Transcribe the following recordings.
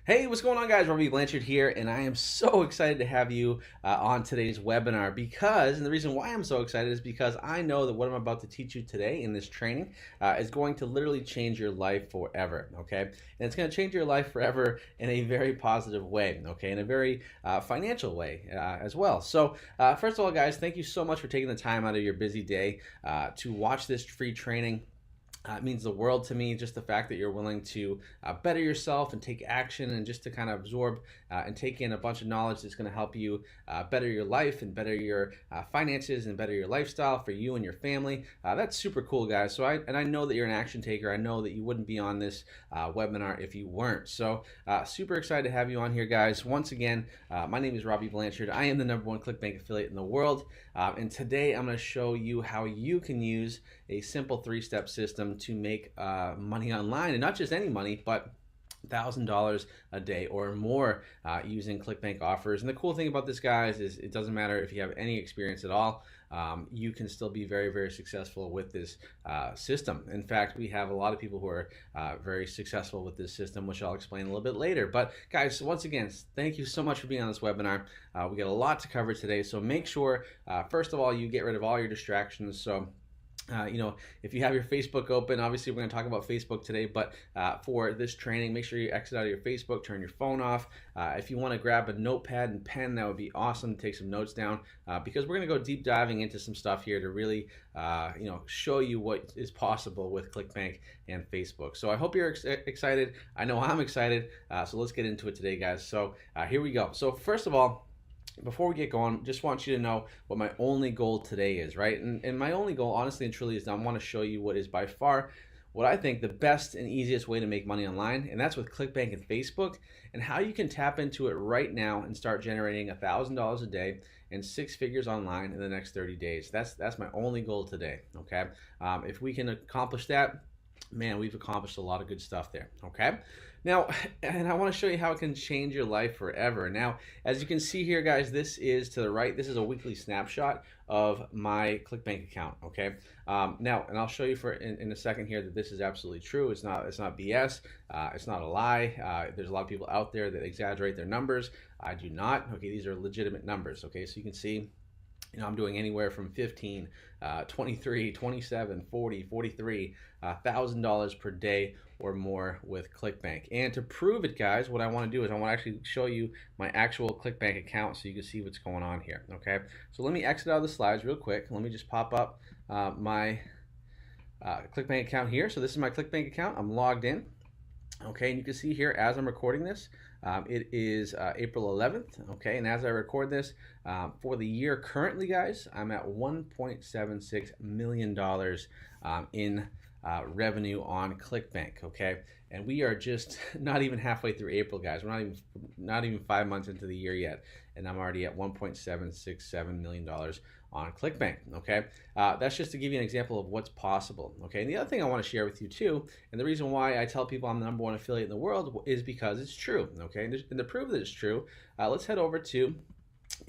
Hey, what's going on, guys? Robby Blanchard here, and I am so excited to have you on today's webinar and the reason why I'm so excited is because I know that what I'm about to teach you today in this training is going to literally change your life forever, okay? And it's going to change your life forever in a very positive way, okay? In a very financial way as well. So, first of all, guys, thank you so much for taking the time out of your busy day to watch this free training. It means the world to me, just the fact that you're willing to better yourself and take action and just to kind of absorb and take in a bunch of knowledge that's going to help you better your life and better your finances and better your lifestyle for you and your family. That's super cool, guys. So I know that you're an action taker. I know that you wouldn't be on this webinar if you weren't. So super excited to have you on here, guys. Once again, my name is Robby Blanchard. I am the #1 ClickBank affiliate in the world. And today I'm going to show you how you can use a simple 3-step system to make money online, and not just any money, but $1,000 a day or more using ClickBank offers. And the cool thing about this, guys, is it doesn't matter if you have any experience at all. You can still be very, very successful with this system. In fact, we have a lot of people who are very successful with this system, which I'll explain a little bit later. But guys, once again, thank you so much for being on this webinar. We got a lot to cover today, so make sure, first of all, you get rid of all your distractions. So if you have your Facebook open, obviously we're going to talk about Facebook today, but for this training, make sure you exit out of your Facebook, turn your phone off. If you want to grab a notepad and pen, that would be awesome to take some notes down because we're going to go deep diving into some stuff here to really, show you what is possible with ClickBank and Facebook. So I hope you're excited. I know I'm excited. So let's get into it today, guys. So here we go. So first of all, before we get going, just want you to know what my only goal today is, right? And my only goal, honestly and truly, is I want to show you what is by far what I think the best and easiest way to make money online, and that's with ClickBank and Facebook, and how you can tap into it right now and start generating $1,000 a day and 6 figures online in the next 30 days. That's my only goal today, okay? If we can accomplish that, man, we've accomplished a lot of good stuff there, okay? Now, and I want to show you how it can change your life forever. Now, as you can see here, guys, this is to the right. This is a weekly snapshot of my ClickBank account, okay? Now, and I'll show you in a second here that this is absolutely true. It's not BS. It's not a lie. There's a lot of people out there that exaggerate their numbers. I do not. Okay, these are legitimate numbers, okay? So you can see, I'm doing anywhere from 15, 23, 27, 40, 43, $1,000 per day or more with ClickBank. And to prove it, guys, what I want to do is I want to actually show you my actual ClickBank account so you can see what's going on here, okay? So let me exit out of the slides real quick. Let me just pop up my ClickBank account here. So this is my ClickBank account. I'm logged in, okay? And you can see here as I'm recording this, it is April 11th, okay? And as I record this, for the year currently, guys, I'm at $1.76 million in revenue on ClickBank, okay? And we are just not even halfway through April, guys. We're not even 5 months into the year yet, and I'm already at $1.767 million on ClickBank, okay? That's just to give you an example of what's possible, okay? And the other thing I want to share with you too, and the reason why I tell people I'm the #1 affiliate in the world is because it's true, okay? And to prove that it's true, let's head over to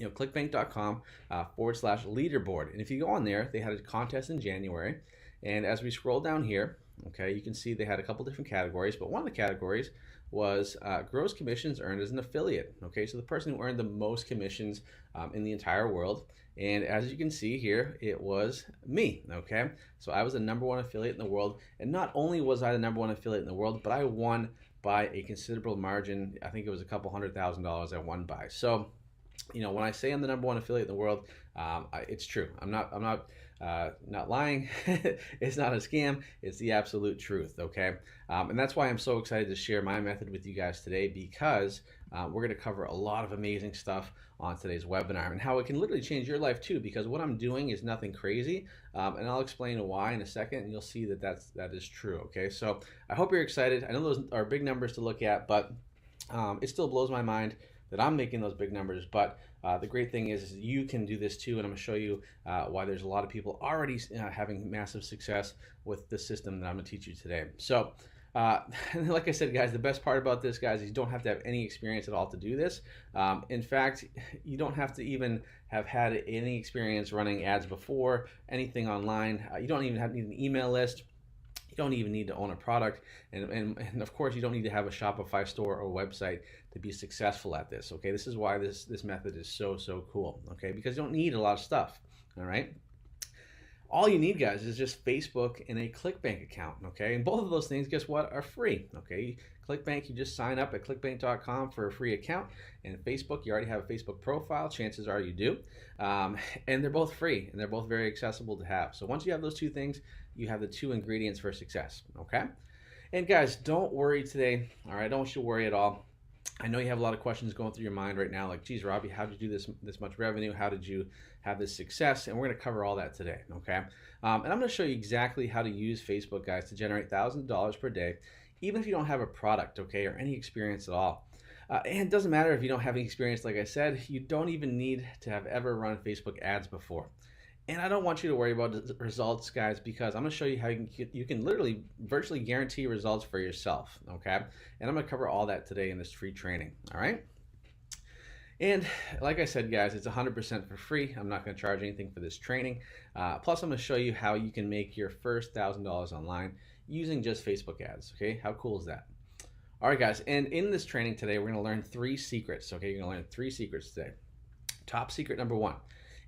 clickbank.com /leaderboard. And if you go on there, they had a contest in January. And as we scroll down here, okay, you can see they had a couple different categories, but one of the categories was gross commissions earned as an affiliate. Okay, so the person who earned the most commissions in the entire world. And as you can see here, it was me, okay? So I was the #1 affiliate in the world. And not only was I the #1 affiliate in the world, but I won by a considerable margin. I think it was a couple $100,000 I won by. So, when I say I'm the #1 affiliate in the world, it's true. I'm not lying. It's not a scam. It's the absolute truth, okay? And that's why I'm so excited to share my method with you guys today, because we're going to cover a lot of amazing stuff on today's webinar and how it can literally change your life too, because what I'm doing is nothing crazy, and I'll explain why in a second, and you'll see that that is true, okay? So I hope you're excited. I know those are big numbers to look at, but it still blows my mind that I'm making those big numbers. But the great thing is you can do this too, and I'm going to show you why there's a lot of people already having massive success with the system that I'm going to teach you today. So like I said, guys, the best part about this, guys, is you don't have to have any experience at all to do this. In fact, you don't have to even have had any experience running ads before, anything online. You don't even need an email list. You don't even need to own a product, and of course you don't need to have a Shopify store or website to be successful at this. Okay, this is why this method is so cool. Okay, because you don't need a lot of stuff. All right. All you need, guys, is just Facebook and a ClickBank account, okay? And both of those things, guess what, are free, okay? ClickBank, you just sign up at clickbank.com for a free account. And Facebook, you already have a Facebook profile. Chances are you do. And they're both free, and they're both very accessible to have. So once you have those two things, you have the two ingredients for success, okay? And guys, don't worry today, all right? Don't you worry at all. I know you have a lot of questions going through your mind right now, like, geez, Robby, how did you do this much revenue? How did you have this success? And we're going to cover all that today, okay? And I'm going to show you exactly how to use Facebook, guys, to generate thousands of dollars per day, even if you don't have a product, okay, or any experience at all. And it doesn't matter if you don't have any experience. Like I said, you don't even need to have ever run Facebook ads before. And I don't want you to worry about the results, guys, because I'm going to show you how you can literally virtually guarantee results for yourself, okay? And I'm going to cover all that today in this free training, all right? And like I said, guys, it's 100% for free. I'm not going to charge anything for this training. Plus, I'm going to show you how you can make your first $1,000 online using just Facebook ads, okay? How cool is that? All right, guys, and in this training today, we're going to learn 3 secrets, okay? You're going to learn 3 secrets today. Top secret number 1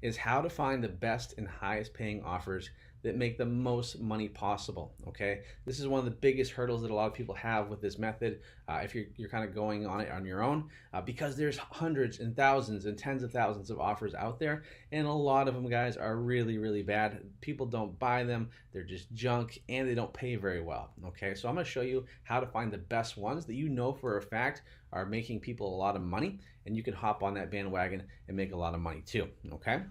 is how to find the best and highest paying offers that make the most money possible, okay? This is one of the biggest hurdles that a lot of people have with this method if you're kind of going on it on your own because there's hundreds and thousands and tens of thousands of offers out there, and a lot of them, guys, are really bad. People don't buy them, they're just junk, and they don't pay very well, okay? So I'm going to show you how to find the best ones that you know for a fact are making people a lot of money, and you can hop on that bandwagon and make a lot of money too, okay?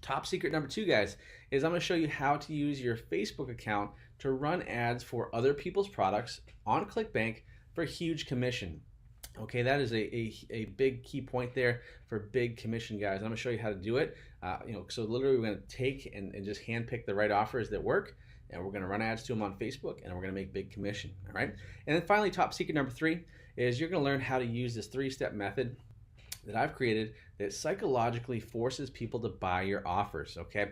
Top secret number 2, guys, is I'm going to show you how to use your Facebook account to run ads for other people's products on ClickBank for huge commission. Okay, that is a big key point there for big commission, guys. I'm going to show you how to do it. So literally we're going to take and just handpick the right offers that work, and we're going to run ads to them on Facebook, and we're going to make big commission, all right? And then finally, top secret number 3 is you're going to learn how to use this 3-step method that I've created that psychologically forces people to buy your offers, okay?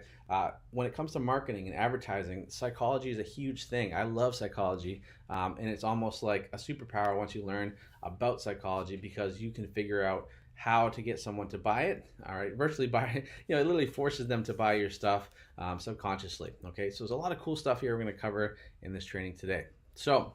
When it comes to marketing and advertising, psychology is a huge thing. I love psychology, and it's almost like a superpower once you learn about psychology because you can figure out how to get someone to buy it, all right? Virtually buy it, it literally forces them to buy your stuff subconsciously, okay? So there's a lot of cool stuff here we're gonna cover in this training today. So,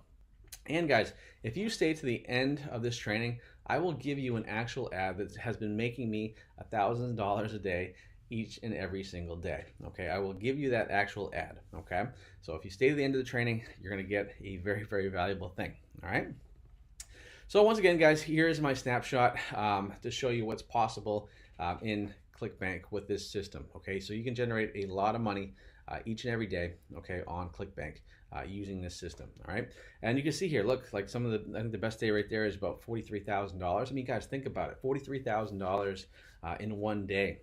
and guys, if you stay to the end of this training, I will give you an actual ad that has been making me $1,000 a day each and every single day, okay? I will give you that actual ad, okay? So if you stay to the end of the training, you're gonna get a very valuable thing, all right? So once again, guys, here's my snapshot to show you what's possible in ClickBank with this system, okay? So you can generate a lot of money each and every day, okay, on ClickBank using this system, all right? And you can see here, look, like some of the, I think the best day right there is about $43,000. I mean, guys, think about it, $43,000 in one day.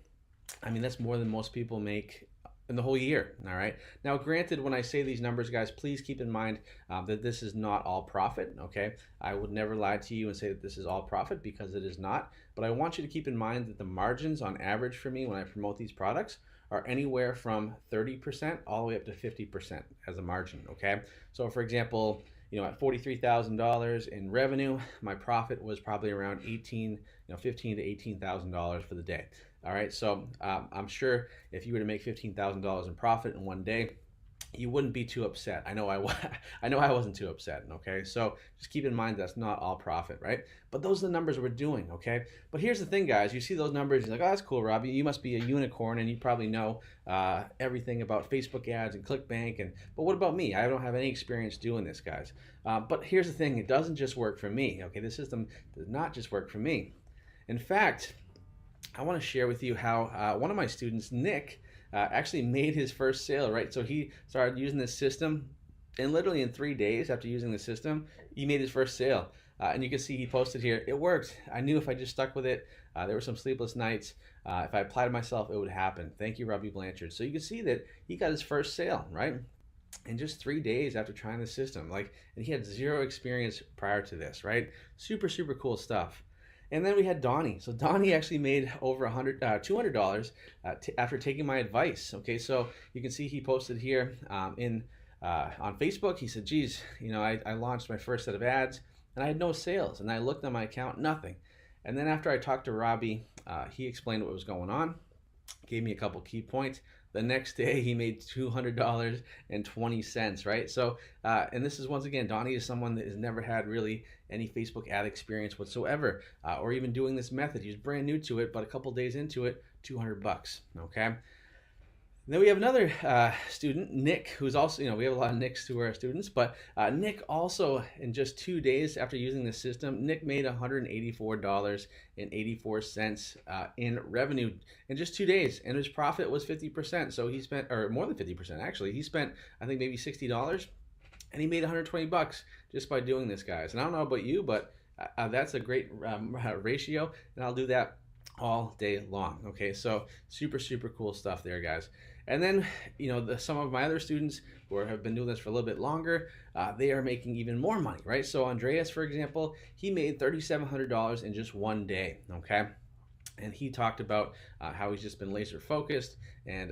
I mean, that's more than most people make in the whole year, all right? Now, granted, when I say these numbers, guys, please keep in mind that this is not all profit, okay? I would never lie to you and say that this is all profit because it is not, but I want you to keep in mind that the margins on average for me when I promote these products are anywhere from 30% all the way up to 50% as a margin, okay? So for example, at $43,000 in revenue, my profit was probably around $15,000 to $18,000 for the day. All right, so I'm sure if you were to make $15,000 in profit in one day, you wouldn't be too upset. I know I wasn't too upset, okay? So just keep in mind that's not all profit, right? But those are the numbers we're doing, okay? But here's the thing, guys. You see those numbers, you're like, oh, that's cool, Robby. You must be a unicorn, and you probably know everything about Facebook ads and ClickBank. But what about me? I don't have any experience doing this, guys. But here's the thing. It doesn't just work for me, okay? This system does not just work for me. In fact, I want to share with you how one of my students, Nick, actually made his first sale, right? So he started using this system, and literally in 3 days after using the system, he made his first sale. And you can see he posted here, it worked. I knew if I just stuck with it, there were some sleepless nights. If I applied myself, it would happen. Thank you, Robby Blanchard. So you can see that he got his first sale, right? In just 3 days after trying the system. And he had 0 experience prior to this, right? Super cool stuff. And then we had Donnie. So Donnie actually made over $200 after taking my advice. Okay, so you can see he posted here in on Facebook. He said, geez, I launched my first set of ads and I had no sales. And I looked on my account, nothing. And then after I talked to Robby, he explained what was going on, gave me a couple key points. The next day he made $200.20, right? So, and this is once again, Donnie is someone that has never had really any Facebook ad experience whatsoever, or even doing this method. He's brand new to it, but a couple days into it, $200, okay? Then we have another student, Nick, who's also, we have a lot of Nicks who are students, but Nick also, in just 2 days after using the system, Nick made $184.84 in revenue in just 2 days, and his profit was 50%. So he spent, or more than 50% actually, he spent, I think, maybe $60, and he made $120 just by doing this, guys. And I don't know about you, but that's a great ratio, and I'll do that all day long. Okay, so super cool stuff there, guys. And then some of my other students who have been doing this for a little bit longer, they are making even more money, right? So Andreas, for example, he made $3,700 in just 1 day. Okay, and he talked about how he's just been laser focused, and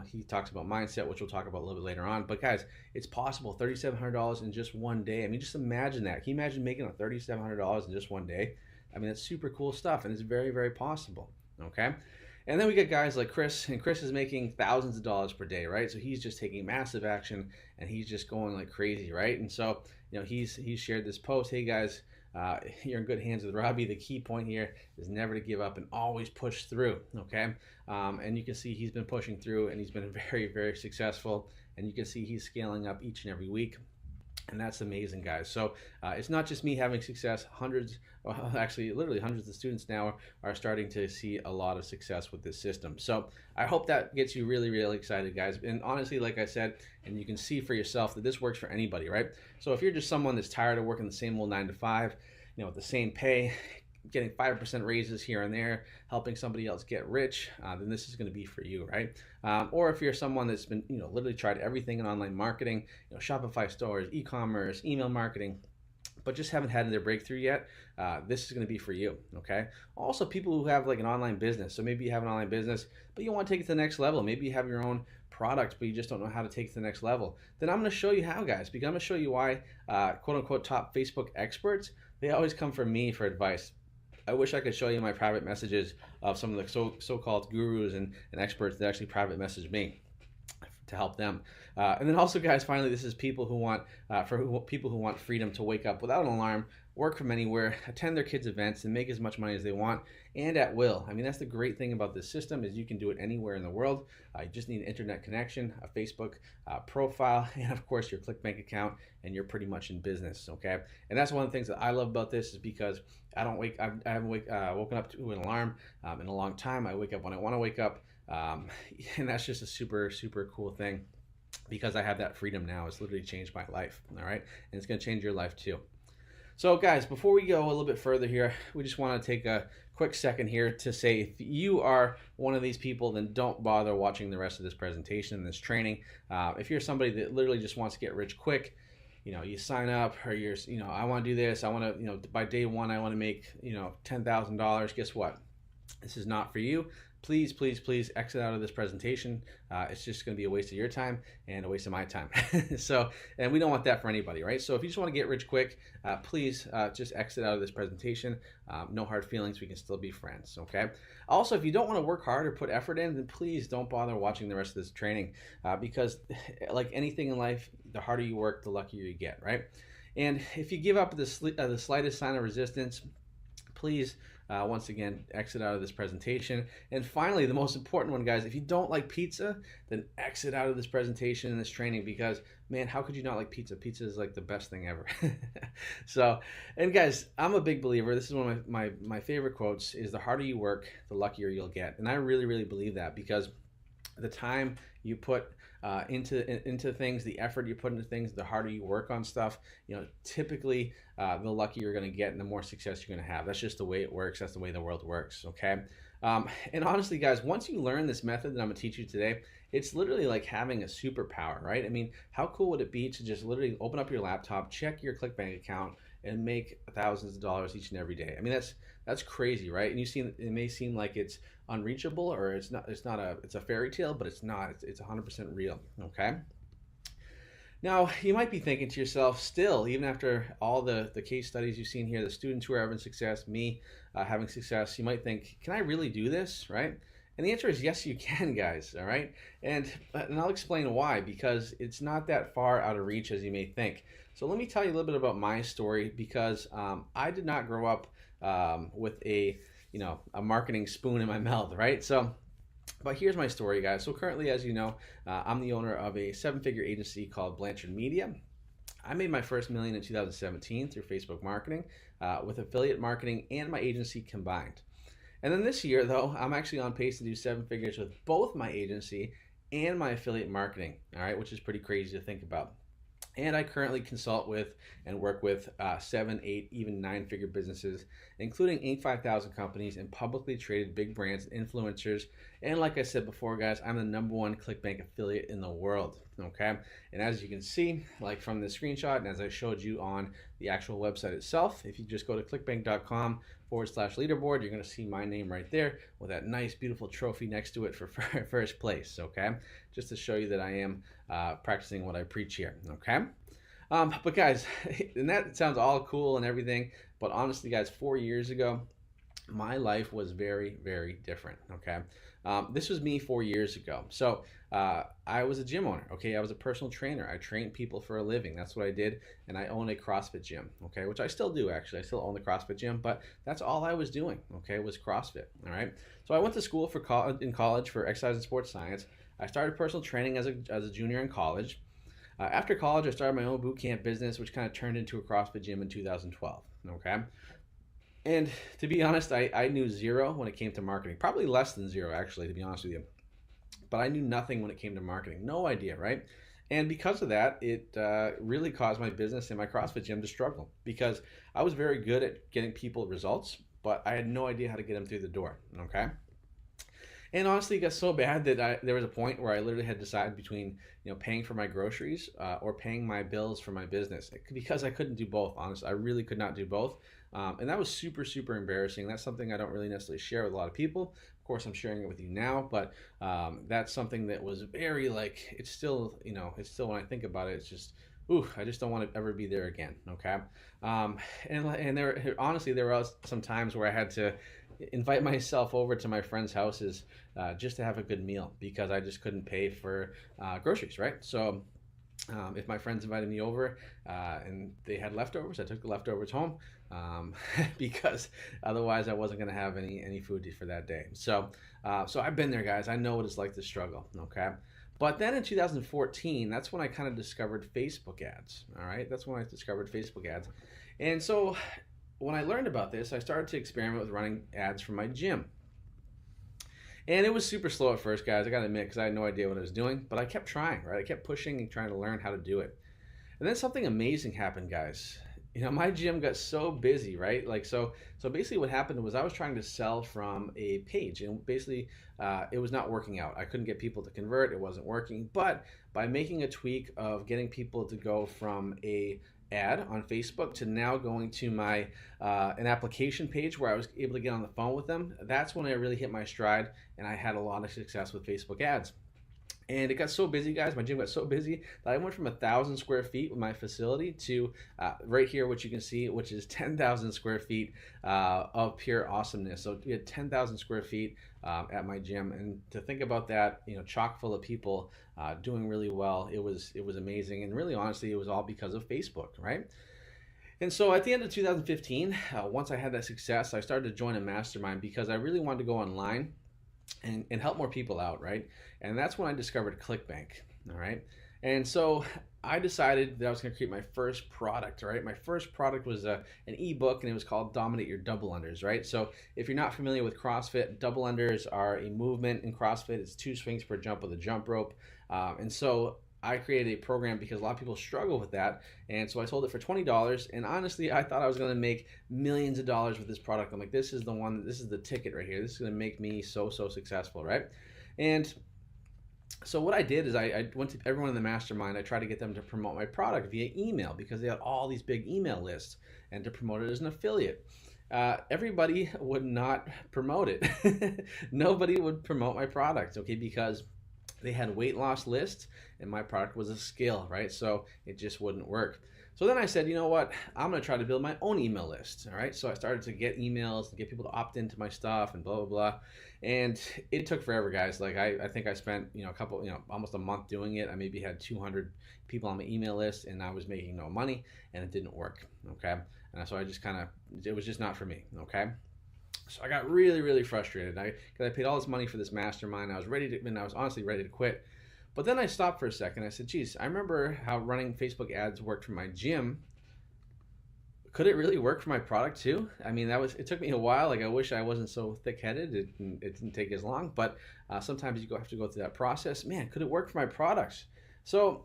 he talks about mindset, which we'll talk about a little bit later on. But guys, it's possible, $3,700 in just 1 day. I mean, just imagine that. Can you imagine making $3,700 in just 1 day? I mean, that's super cool stuff, and it's very possible. Okay, and then we get guys like Chris, and Chris is making thousands of dollars per day, right? So he's just taking massive action, and he's just going like crazy, right? And so he's shared this post. Hey guys, you're in good hands with Robby. The key point here is never to give up and always push through. Okay, and you can see he's been pushing through, and he's been very successful, and you can see he's scaling up each and every week. And that's amazing, guys. So it's not just me having success. Actually literally hundreds of students now are starting to see a lot of success with this system. So I hope that gets you really excited, guys. And honestly, like I said, and you can see for yourself that this works for anybody, right? So if you're just someone that's tired of working the same old 9 to 5, with the same pay, getting 5% raises here and there, helping somebody else get rich, then this is going to be for you, right? Or if you're someone that's been, literally tried everything in online marketing, Shopify stores, e-commerce, email marketing, but just haven't had their breakthrough yet, this is going to be for you, okay? Also, people who have like an online business. So maybe you have an online business, but you want to take it to the next level. Maybe you have your own product, but you just don't know how to take it to the next level. Then I'm going to show you how, guys, because I'm going to show you why quote unquote top Facebook experts, they always come from me for advice. I wish I could show you my private messages of some of the so-called gurus and experts that actually private message me to help them. And then also, guys, finally, this is people who want people who want freedom to wake up without an alarm, work from anywhere, attend their kids' events, and make as much money as they want, and at will. I mean, that's the great thing about this system is you can do it anywhere in the world. You just need an internet connection, a Facebook profile, and of course your ClickBank account, and you're pretty much in business. Okay, and that's one of the things that I love about this is because I haven't woken up to an alarm in a long time. I wake up when I want to wake up, and that's just a super cool thing because I have that freedom now. It's literally changed my life. All right, and it's going to change your life too. So guys, before we go a little bit further here, we just want to take a quick second here to say if you are one of these people, then don't bother watching the rest of this presentation and this training. If you're somebody that literally just wants to get rich quick, you sign up, or you're, I want to do this, I want to, by day one, I want to make, $10,000. Guess what? This is not for you. Please exit out of this presentation. It's just going to be a waste of your time and a waste of my time. So, and we don't want that for anybody, right? So if you just want to get rich quick, please just exit out of this presentation. No hard feelings. We can still be friends, okay? Also, if you don't want to work hard or put effort in, then please don't bother watching the rest of this training because like anything in life, the harder you work, the luckier you get, right? And if you give up the slightest sign of resistance, please, once again, exit out of this presentation. And finally, the most important one, guys, if you don't like pizza, then exit out of this presentation and this training because, man, how could you not like pizza? Pizza is like the best thing ever. So, and guys, I'm a big believer. This is one of my favorite quotes is the harder you work, the luckier you'll get. And I really believe that because the time you put into things, the effort you put into things, the harder you work on stuff, typically the luckier you're going to get and the more success you're going to have. That's just the way it works. That's the way the world works, okay? And honestly, guys, once you learn this method that I'm going to teach you today, it's literally like having a superpower, right? I mean, how cool would it be to just literally open up your laptop, check your ClickBank account, and make thousands of dollars each and every day? I mean, that's crazy, right? And it may seem like it's unreachable or it's a fairy tale, but it's not. It's 100% real, okay? Now, you might be thinking to yourself still, even after all the case studies you've seen here, the students who are having success, me having success, you might think, can I really do this, right? And the answer is yes, you can, guys, all right? And I'll explain why, because it's not that far out of reach as you may think. So let me tell you a little bit about my story, because I did not grow up with a marketing spoon in my mouth, right? But here's my story, guys. So currently, as you know, I'm the owner of a 7-figure agency called Blanchard Media. I made my first million in 2017 through Facebook marketing with affiliate marketing and my agency combined. And then this year, though, I'm actually on pace to do 7 figures with both my agency and my affiliate marketing, all right, which is pretty crazy to think about. And I currently consult with and work with 7, 8, even 9-figure businesses, including Inc. 5000 companies and publicly traded big brands and influencers. And like I said before, guys, I'm the #1 ClickBank affiliate in the world, okay? And as you can see, like from the screenshot, and as I showed you on the actual website itself, if you just go to clickbank.com/leaderboard, you're gonna see my name right there with that nice, beautiful trophy next to it for first place, okay? Just to show you that I am practicing what I preach here, okay? But guys, and that sounds all cool and everything, but honestly, guys, 4 years ago, my life was very, very different, okay? This was me 4 years ago. So I was a gym owner, okay? I was a personal trainer. I trained people for a living. That's what I did, and I own a CrossFit gym, okay? Which I still do, actually. I still own the CrossFit gym, but that's all I was doing, okay, was CrossFit, all right? So I went to school in college for exercise and sports science. I started personal training as a junior in college. After college, I started my own boot camp business, which kind of turned into a CrossFit gym in 2012, okay? And to be honest, I knew zero when it came to marketing. Probably less than zero, actually, to be honest with you. But I knew nothing when it came to marketing. No idea, right? And because of that, it really caused my business and my CrossFit gym to struggle, because I was very good at getting people results, but I had no idea how to get them through the door, okay? And honestly, it got so bad that there was a point where I literally had to decide between paying for my groceries or paying my bills for my business, because I couldn't do both. Honestly, I really could not do both. And that was super, super embarrassing. That's something I don't really necessarily share with a lot of people. Of course, I'm sharing it with you now, but that's something that was very, it's still when I think about it, it's just, ooh, I just don't want to ever be there again, okay? And honestly, there were some times where I had to invite myself over to my friends' houses just to have a good meal, because I just couldn't pay for groceries, right? So if my friends invited me over and they had leftovers, I took the leftovers home because otherwise I wasn't going to have any food for that day. So I've been there, guys. I know what it's like to struggle, okay? But then in 2014, that's when I kind of discovered Facebook ads, all right? That's when I discovered Facebook ads. And so when I learned about this, I started to experiment with running ads from my gym. And it was super slow at first, guys, I gotta admit, because I had no idea what I was doing, but I kept trying, right? I kept pushing and trying to learn how to do it. And then something amazing happened, guys. My gym got so busy, right? So basically what happened was I was trying to sell from a page, and basically it was not working out. I couldn't get people to convert, it wasn't working. But by making a tweak of getting people to go from a ad on Facebook to now going to my an application page where I was able to get on the phone with them, that's when I really hit my stride, and I had a lot of success with Facebook ads. And it got so busy, guys, my gym got so busy that I went from 1,000 square feet with my facility to right here, which you can see, which is 10,000 square feet of pure awesomeness. So we had 10,000 square feet at my gym, and to think about that, chock full of people doing really well, it was amazing. And really, honestly, it was all because of Facebook, right? And so at the end of 2015, once I had that success, I started to join a mastermind because I really wanted to go online and help more people out, right? And that's when I discovered ClickBank, all right? And so I decided that I was going to create my first product, right? My first product was an ebook, and it was called Dominate Your Double Unders, right? So if you're not familiar with CrossFit, double unders are a movement in CrossFit. It's 2 swings per jump with a jump rope. And so I created a program because a lot of people struggle with that, and so I sold it for $20. And honestly, I thought I was going to make millions of dollars with this product. I'm like, this is the ticket right here. This is going to make me so successful, right? And so what I did is I went to everyone in the mastermind. I tried to get them to promote my product via email, because they had all these big email lists, and to promote it as an affiliate. Everybody would not promote it. Nobody would promote my product, okay, because they had weight loss lists, and my product was a skill, right? So it just wouldn't work. So then I said, you know what? I'm going to try to build my own email list. All right. So I started to get emails and get people to opt into my stuff and blah, blah, blah. And it took forever, guys. Like I think I spent, a couple, almost a month doing it. I maybe had 200 people on my email list, and I was making no money, and it didn't work. Okay. And so I just it was just not for me. Okay. So I got really, really frustrated. Because I paid all this money for this mastermind. I was honestly ready to quit. But then I stopped for a second. I said, geez, I remember how running Facebook ads worked for my gym. Could it really work for my product too? I mean, it took me a while. Like, I wish I wasn't so thick-headed. It didn't take as long, but sometimes you have to go through that process. Man, could it work for my products? So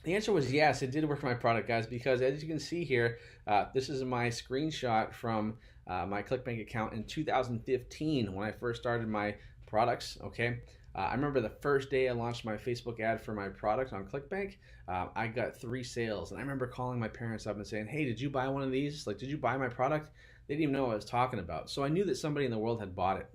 the answer was yes, it did work for my product, guys, because as you can see here, this is my screenshot from my ClickBank account in 2015 when I first started my products, okay? I remember the first day I launched my Facebook ad for my product on ClickBank, I got 3 sales. And I remember calling my parents up and saying, hey, did you buy one of these? Like, did you buy my product? They didn't even know what I was talking about. So I knew that somebody in the world had bought it.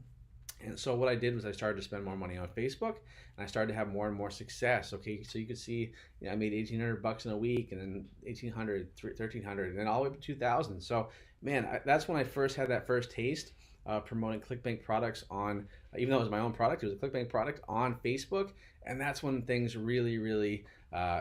And so what I did was I started to spend more money on Facebook, and I started to have more and more success. Okay, so you could see, I made $1,800 in a week, and then 1,800, 1,300, and then all the way up to 2,000. So man, that's when I first had that first taste promoting ClickBank products on, even though it was my own product, it was a ClickBank product on Facebook. And that's when things really, really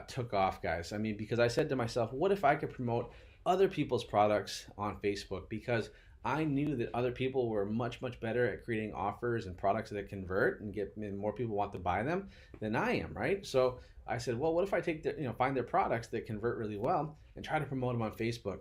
took off, guys. I mean, because I said to myself, what if I could promote other people's products on Facebook? Because I knew that other people were much, much better at creating offers and products that convert and more people want to buy them than I am, right? So I said, well, what if I find their products that convert really well and try to promote them on Facebook?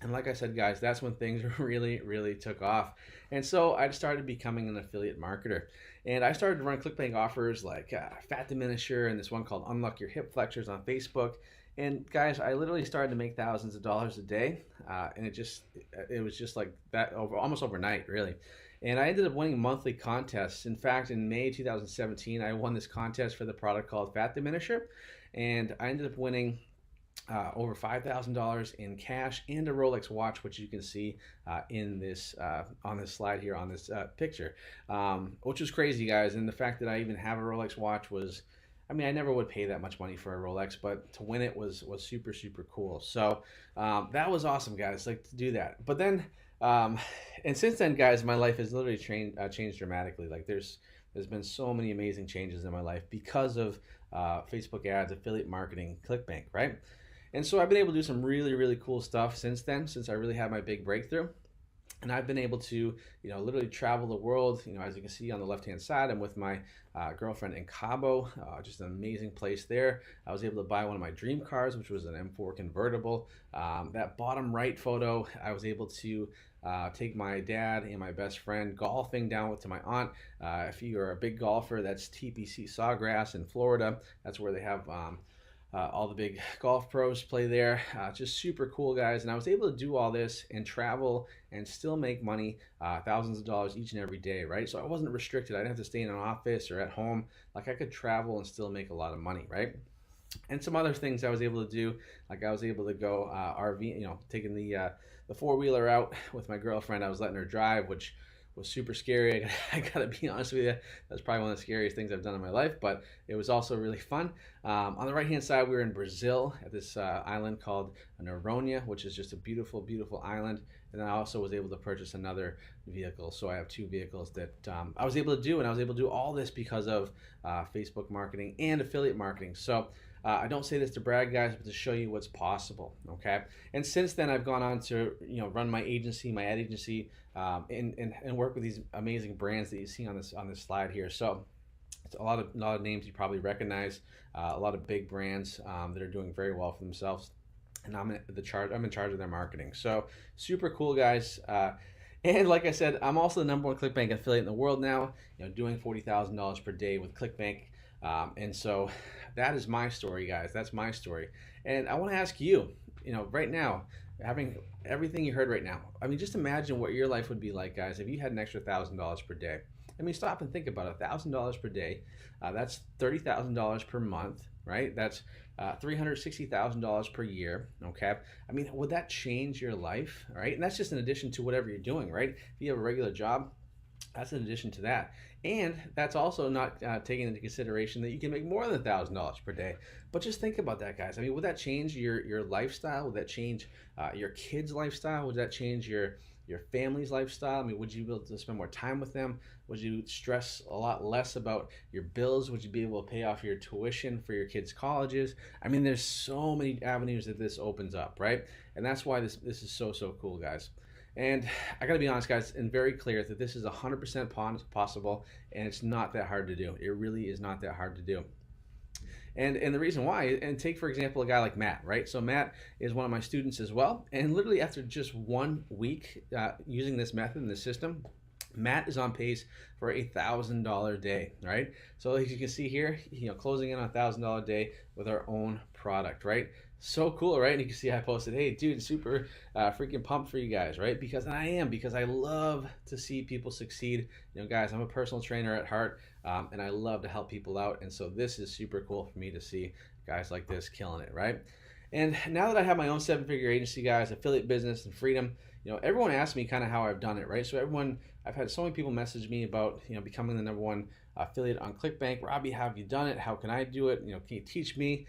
And like I said, guys, that's when things really, really took off. And so I started becoming an affiliate marketer. And I started to run ClickBank offers like Fat Diminisher and this one called Unlock Your Hip Flexors on Facebook. And guys, I literally started to make thousands of dollars a day. And it was just like that almost overnight, really. And I ended up winning monthly contests. In fact, in May 2017, I won this contest for the product called Fat Diminisher. And I ended up winning over $5,000 in cash and a Rolex watch, which you can see in this on this slide here on this picture, which was crazy, guys. And the fact that I even have a Rolex watch was, I mean, I never would pay that much money for a Rolex, but to win it was super, super cool. So that was awesome, guys, like to do that. But then, and since then, guys, my life has literally changed dramatically. Like there's been so many amazing changes in my life because of Facebook ads, affiliate marketing, ClickBank, right? And so I've been able to do some really, really cool stuff since then, since I really had my big breakthrough. And I've been able to, literally travel the world. As you can see on the left-hand side, I'm with my girlfriend in Cabo, just an amazing place there. I was able to buy one of my dream cars, which was an M4 convertible. That bottom right photo, I was able to take my dad and my best friend golfing down to my aunt. If you are a big golfer, that's TPC Sawgrass in Florida. That's where they have all the big golf pros play there. Just super cool, guys. And I was able to do all this and travel and still make money, thousands of dollars each and every day, right? So I wasn't restricted. I didn't have to stay in an office or at home. Like I could travel and still make a lot of money, right? And some other things I was able to do, like I was able to go RV, taking the four-wheeler out with my girlfriend. I was letting her drive, which was super scary. I gotta be honest with you, that's probably one of the scariest things I've done in my life, but it was also really fun. On the right hand side, we were in Brazil at this island called Noronha, which is just a beautiful, beautiful island. And then I also was able to purchase another vehicle. So I have 2 vehicles that I was able to do, and I was able to do all this because of Facebook marketing and affiliate marketing. So I don't say this to brag, guys, but to show you what's possible, okay? And since then, I've gone on to run my agency, my ad agency, and work with these amazing brands that you see on this slide here. So it's a lot of names you probably recognize, a lot of big brands that are doing very well for themselves, and I'm in charge of their marketing. So super cool, guys. And like I said, I'm also the #1 ClickBank affiliate in the world now, doing $40,000 per day with ClickBank. And so that is my story, guys. That's my story. And I want to ask you, right now, having everything you heard right now, I mean, just imagine what your life would be like, guys, if you had an extra $1,000 per day. I mean, stop and think about it. $1,000 per day, that's $30,000 per month, right? That's $360,000 per year, okay? I mean, would that change your life, right? And that's just in addition to whatever you're doing, right? If you have a regular job, That's in addition to that. And that's also not taking into consideration that you can make more than $1,000 per day. But just think about that, guys. I mean, would that change your lifestyle? Would that change your kids' lifestyle? Would that change your family's lifestyle? I mean, would you be able to spend more time with them? Would you stress a lot less about your bills? Would you be able to pay off your tuition for your kids' colleges? I mean, there's so many avenues that this opens up, right? And that's why this is so cool, guys. And I gotta be honest, guys, and very clear that this is 100% possible, and it's not that hard to do. It really is not that hard to do. And the reason why, and take for example a guy like Matt, right? So Matt is one of my students as well, and literally after just 1 week using this method and this system, Matt is on pace for $1,000 day, right? So as you can see here, closing in on $1,000 day with our own product, right? So cool, right? And you can see I posted, hey, dude, super freaking pumped for you guys, right? Because I love to see people succeed. Guys, I'm a personal trainer at heart, and I love to help people out. And so this is super cool for me to see guys like this killing it, right? And now that I have my own 7-figure agency, guys, affiliate business and freedom, everyone asks me kind of how I've done it, right? So I've had so many people message me about, becoming the #1 affiliate on ClickBank. Robby, how have you done it? How can I do it? Can you teach me?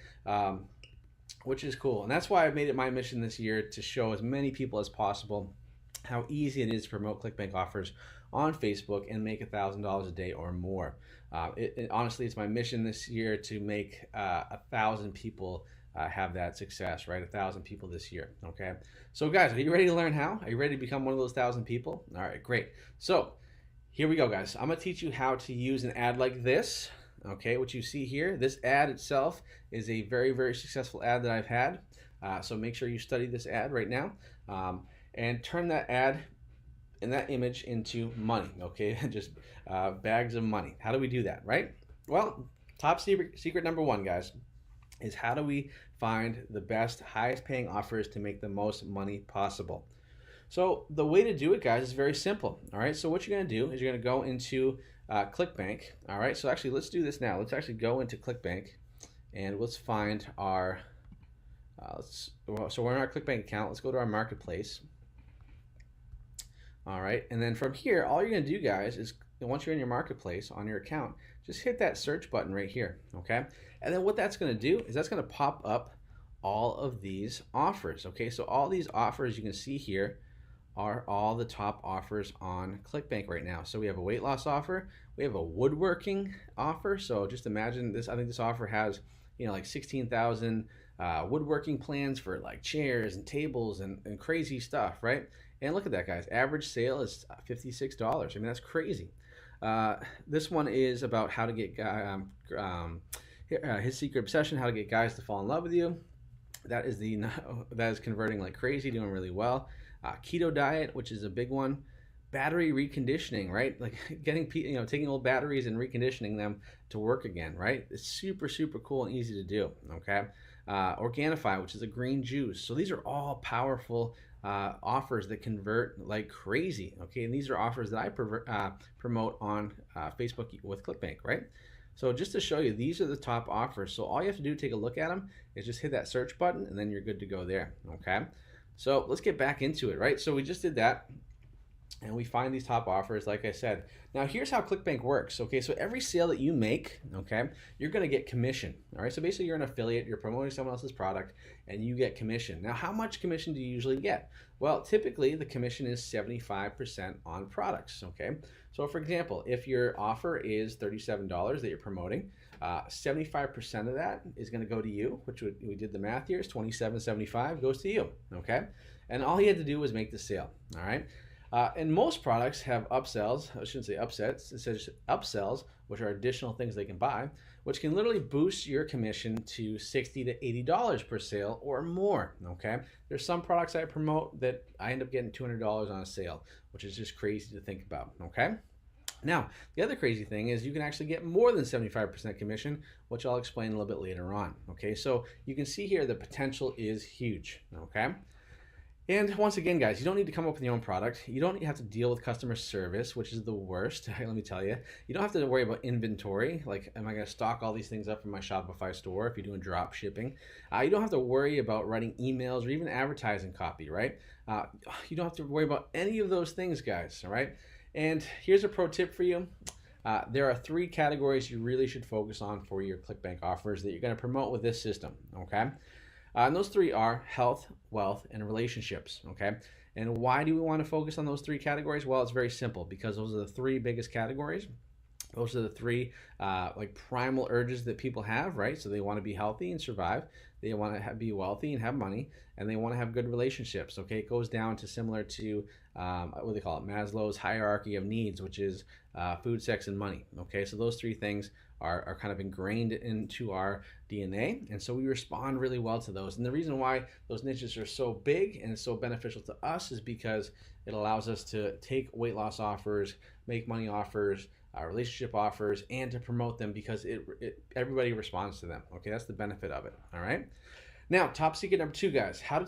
Which is cool. And that's why I've made it my mission this year to show as many people as possible how easy it is to promote ClickBank offers on Facebook and make $1,000 a day or more. Honestly, it's my mission this year to make 1,000 people have that success, right? 1,000 people this year, okay? So guys, are you ready to learn how? Are you ready to become one of those 1,000 people? All right, great. So here we go, guys. I'm gonna teach you how to use an ad like this. Okay, what you see here, this ad itself is a very successful ad that I've had. So make sure you study this ad right now and turn that ad and that image into money, okay? Just bags of money. How do we do that, right? Well, top secret number 1, guys, is how do we find the best, highest paying offers to make the most money possible? So the way to do it, guys, is very simple. All right, so what you're gonna do is you're gonna go into ClickBank. All right, so actually let's do this now. Let's actually go into ClickBank and let's find our, so we're in our ClickBank account. Let's go to our marketplace. All right, and then from here, all you're gonna do, guys, is once you're in your marketplace on your account, just hit that search button right here, okay? And then what that's gonna do is that's gonna pop up all of these offers, okay? So all these offers you can see here are all the top offers on ClickBank right now. So we have a weight loss offer, we have a woodworking offer. So just imagine this, I think this offer has, like 16,000 woodworking plans for like chairs and tables and crazy stuff, right? And look at that, guys, average sale is $56. I mean, that's crazy. This one is about how to get his secret obsession, how to get guys to fall in love with you. That is converting like crazy, doing really well. Keto diet, which is a big one. Battery reconditioning, right? Like getting, taking old batteries and reconditioning them to work again, right? It's super cool and easy to do, okay? Organifi, which is a green juice. So these are all powerful offers that convert like crazy, okay? And these are offers that I promote on Facebook with ClickBank, right? So just to show you, these are the top offers. So all you have to do to take a look at them is just hit that search button and then you're good to go there, okay? So let's get back into it, right? So we just did that and we find these top offers, like I said. Now here's how ClickBank works, okay? So every sale that you make, okay, you're gonna get commission, all right? So basically you're an affiliate, you're promoting someone else's product and you get commission. Now how much commission do you usually get? Well, typically the commission is 75% on products, okay? So for example, if your offer is $37 that you're promoting, 75% of that is gonna go to you, which we did the math here, is $27.75 goes to you, okay? And all you had to do was make the sale, all right? And most products have upsells, I shouldn't say upsets, it says upsells, which are additional things they can buy, which can literally boost your commission to $60 to $80 per sale or more, okay? There's some products I promote that I end up getting $200 on a sale, which is just crazy to think about, okay? Now, the other crazy thing is you can actually get more than 75% commission, which I'll explain a little bit later on, okay? So you can see here the potential is huge, okay? And once again, guys, you don't need to come up with your own product. You don't have to deal with customer service, which is the worst, let me tell you. You don't have to worry about inventory, like am I gonna stock all these things up in my Shopify store if you're doing drop shipping. You don't have to worry about writing emails or even advertising copy, right? You don't have to worry about any of those things, guys, all right? And here's a pro tip for you. There are 3 categories you really should focus on for your ClickBank offers that you're going to promote with this system, okay? And those 3 are health, wealth, and relationships, okay? And why do we want to focus on those 3 categories? Well, it's very simple, because those are the 3 biggest categories. Those are the 3 like primal urges that people have, right? So they want to be healthy and survive. They want to be wealthy and have money, and they want to have good relationships. Okay, it goes down to similar to what do they call it? Maslow's hierarchy of needs, which is food, sex, and money. Okay, so those 3 things are kind of ingrained into our DNA, and so we respond really well to those. And the reason why those niches are so big and so beneficial to us is because it allows us to take weight loss offers, make money offers, relationship offers, and to promote them, because everybody responds to them. Okay, that's the benefit of it. All right. Now, top secret number 2, guys: how to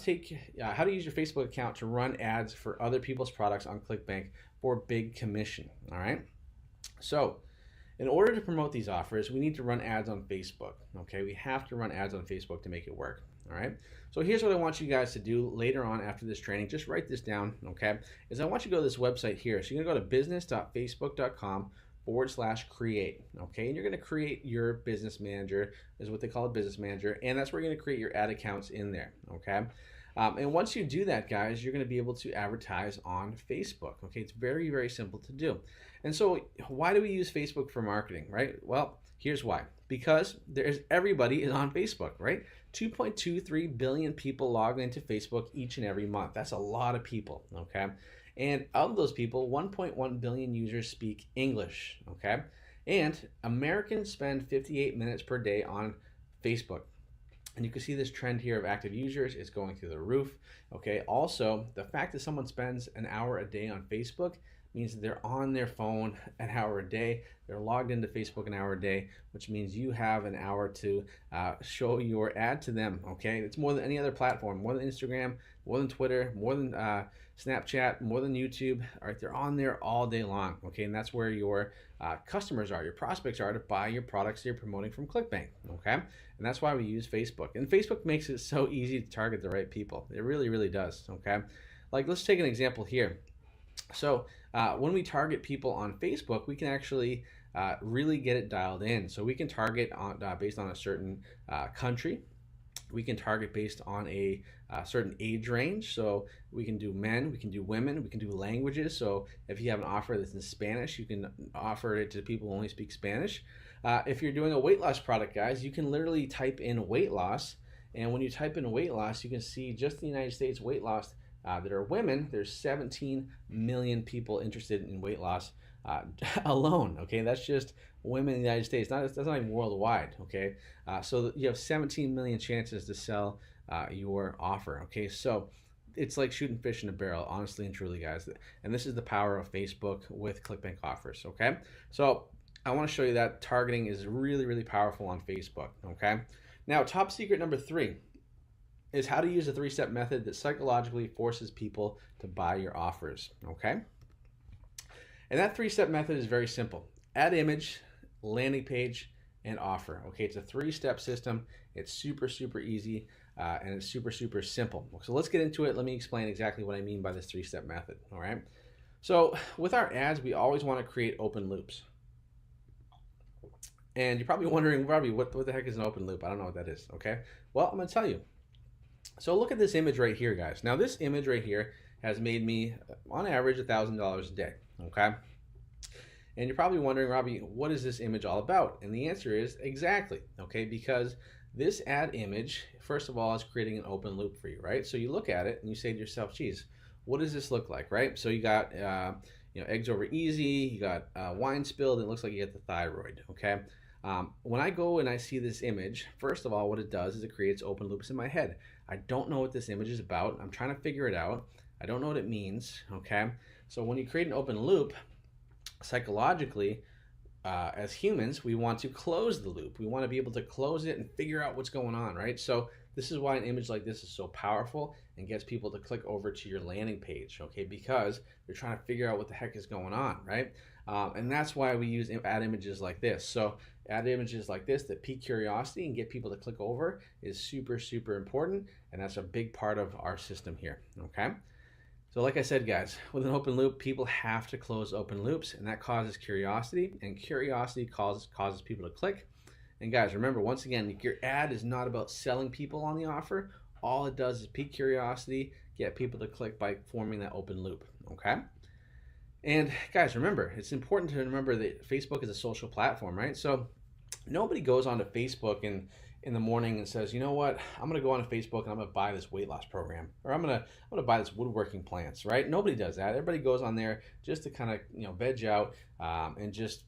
use your Facebook account to run ads for other people's products on ClickBank for big commission. All right. So, in order to promote these offers, we need to run ads on Facebook. Okay, we have to run ads on Facebook to make it work. All right. So here's what I want you guys to do later on after this training. Just write this down. Okay, is I want you to go to this website here. So you're gonna go to business.facebook.com/create. Okay, and you're going to create your business manager, is what they call a business manager, and that's where you're going to create your ad accounts in there. Okay, and once you do that, guys, you're going to be able to advertise on Facebook. Okay, it's very, very simple to do. And so why do we use Facebook for marketing, right? Well, here's why. Because everybody is on Facebook, right? 2.23 billion people log into Facebook each and every month. That's a lot of people. Okay. And of those people, 1.1 billion users speak English, okay? And Americans spend 58 minutes per day on Facebook. And you can see this trend here of active users is going through the roof, okay? Also, the fact that someone spends an hour a day on Facebook means that they're on their phone an hour a day. They're logged into Facebook an hour a day, which means you have an hour to show your ad to them, okay? It's more than any other platform, more than Instagram, more than Twitter, more than Snapchat, more than YouTube. All right, they're on there all day long, okay? And that's where your customers are, your prospects are, to buy your products you're promoting from ClickBank, okay? And that's why we use Facebook. And Facebook makes it so easy to target the right people. It really, really does, okay? Like, let's take an example here. So when we target people on Facebook, we can actually really get it dialed in. So we can target on, based on a certain country. We can target based on a certain age range. So we can do men, we can do women, we can do languages. So if you have an offer that's in Spanish, you can offer it to people who only speak Spanish. If you're doing a weight loss product, guys, you can literally type in weight loss. And when you type in weight loss, you can see just the United States weight loss that are women. There's 17 million people interested in weight loss alone. Okay, that's just women in the United States. That's not even worldwide. Okay, so you have 17 million chances to sell your offer. Okay, so it's like shooting fish in a barrel, honestly and truly, guys. And this is the power of Facebook with ClickBank offers. Okay, so I want to show you that targeting is really, really powerful on Facebook. Okay, now top secret number 3 is how to use a 3-step method that psychologically forces people to buy your offers, okay? And that 3-step method is very simple. Add image, landing page, and offer, okay? It's a 3-step system. It's super, super easy, and it's super, super simple. So let's get into it. Let me explain exactly what I mean by this 3-step method, all right? So with our ads, we always want to create open loops. And you're probably wondering, Robby, what the heck is an open loop? I don't know what that is, okay? Well, I'm gonna tell you. So look at this image right here, guys. Now this image right here has made me, on average, $1,000 a day, okay? And you're probably wondering, Robby, what is this image all about? And the answer is exactly, okay? Because this ad image, first of all, is creating an open loop for you, right? So you look at it and you say to yourself, geez, what does this look like, right? So you got, eggs over easy, you got wine spilled, and it looks like you get the thyroid, okay? When I go and I see this image, first of all, what it does is it creates open loops in my head. I don't know what this image is about. I'm trying to figure it out. I don't know what it means, okay? So when you create an open loop, psychologically, as humans, we want to close the loop. We want to be able to close it and figure out what's going on, right? So this is why an image like this is so powerful and gets people to click over to your landing page, okay? Because they're trying to figure out what the heck is going on, right? And that's why we use ad images like this. So ad images like this that pique curiosity and get people to click over is super, super important, and that's a big part of our system here, okay? So like I said, guys, with an open loop, people have to close open loops, and that causes curiosity, and curiosity causes people to click. And guys, remember, once again, your ad is not about selling people on the offer. All it does is pique curiosity, get people to click by forming that open loop, okay? And guys, remember, it's important to remember that Facebook is a social platform, right? So nobody goes onto Facebook and in the morning and says, you know what, I'm gonna go on Facebook and I'm gonna buy this weight loss program, or I'm gonna buy this woodworking plants, right? Nobody does that. Everybody goes on there just to kind of veg out and just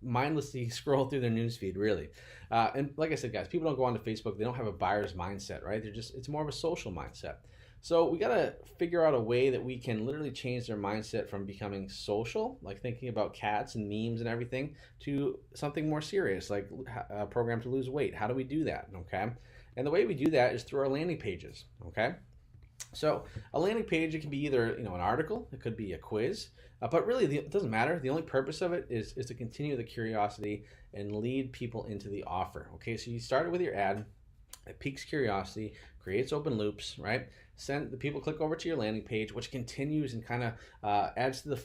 mindlessly scroll through their newsfeed, really. And like I said, guys, people don't go onto Facebook. They don't have a buyer's mindset, right? It's more of a social mindset. So we gotta figure out a way that we can literally change their mindset from becoming social, like thinking about cats and memes and everything, to something more serious, like a program to lose weight. How do we do that, okay? And the way we do that is through our landing pages, okay? So a landing page, it can be either an article, it could be a quiz, but really it doesn't matter. The only purpose of it is to continue the curiosity and lead people into the offer, okay? So you started with your ad, it piques curiosity, creates open loops, right? Send the people click over to your landing page, which continues and kind of adds to the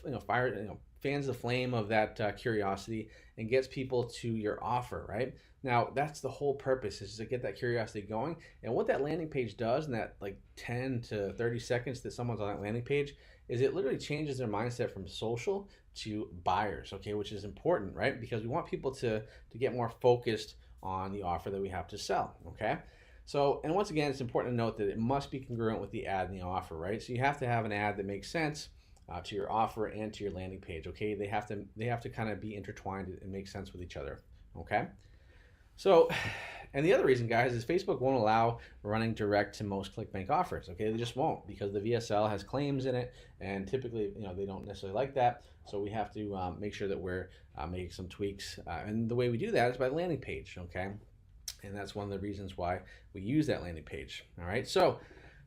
fans the flame of that curiosity and gets people to your offer, right? Now that's the whole purpose, is to get that curiosity going. And what that landing page does in that like 10 to 30 seconds that someone's on that landing page is it literally changes their mindset from social to buyers, okay? Which is important, right? Because we want people to get more focused on the offer that we have to sell, okay? So, and once again, it's important to note that it must be congruent with the ad and the offer, right? So you have to have an ad that makes sense to your offer and to your landing page, okay? They have to kind of be intertwined and make sense with each other, okay? So, and the other reason, guys, is Facebook won't allow running direct to most ClickBank offers, okay? They just won't, because the VSL has claims in it, and typically, they don't necessarily like that. So we have to make sure that we're making some tweaks, and the way we do that is by landing page, okay? And that's one of the reasons why we use that landing page. All right, so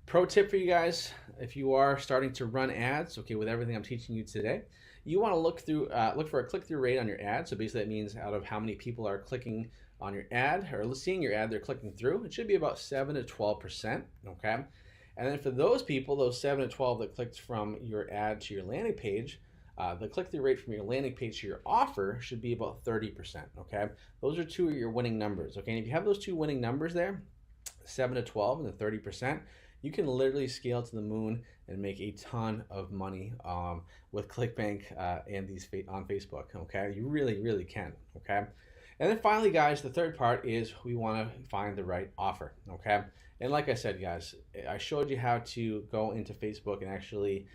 pro tip for you guys, if you are starting to run ads, okay, with everything I'm teaching you today, you want to look for a click-through rate on your ad. So basically that means out of how many people are clicking on your ad or seeing your ad, they're clicking through. It should be about 7 to 12%, okay? And then for those people, those 7 to 12 that clicked from your ad to your landing page, the click-through rate from your landing page to your offer should be about 30%, okay? Those are two of your winning numbers, okay? And if you have those two winning numbers there, 7 to 12 and the 30%, you can literally scale to the moon and make a ton of money with ClickBank and on Facebook, okay? You really, really can, okay? And then finally, guys, the third part is we want to find the right offer, okay? And like I said, guys, I showed you how to go into Facebook and actually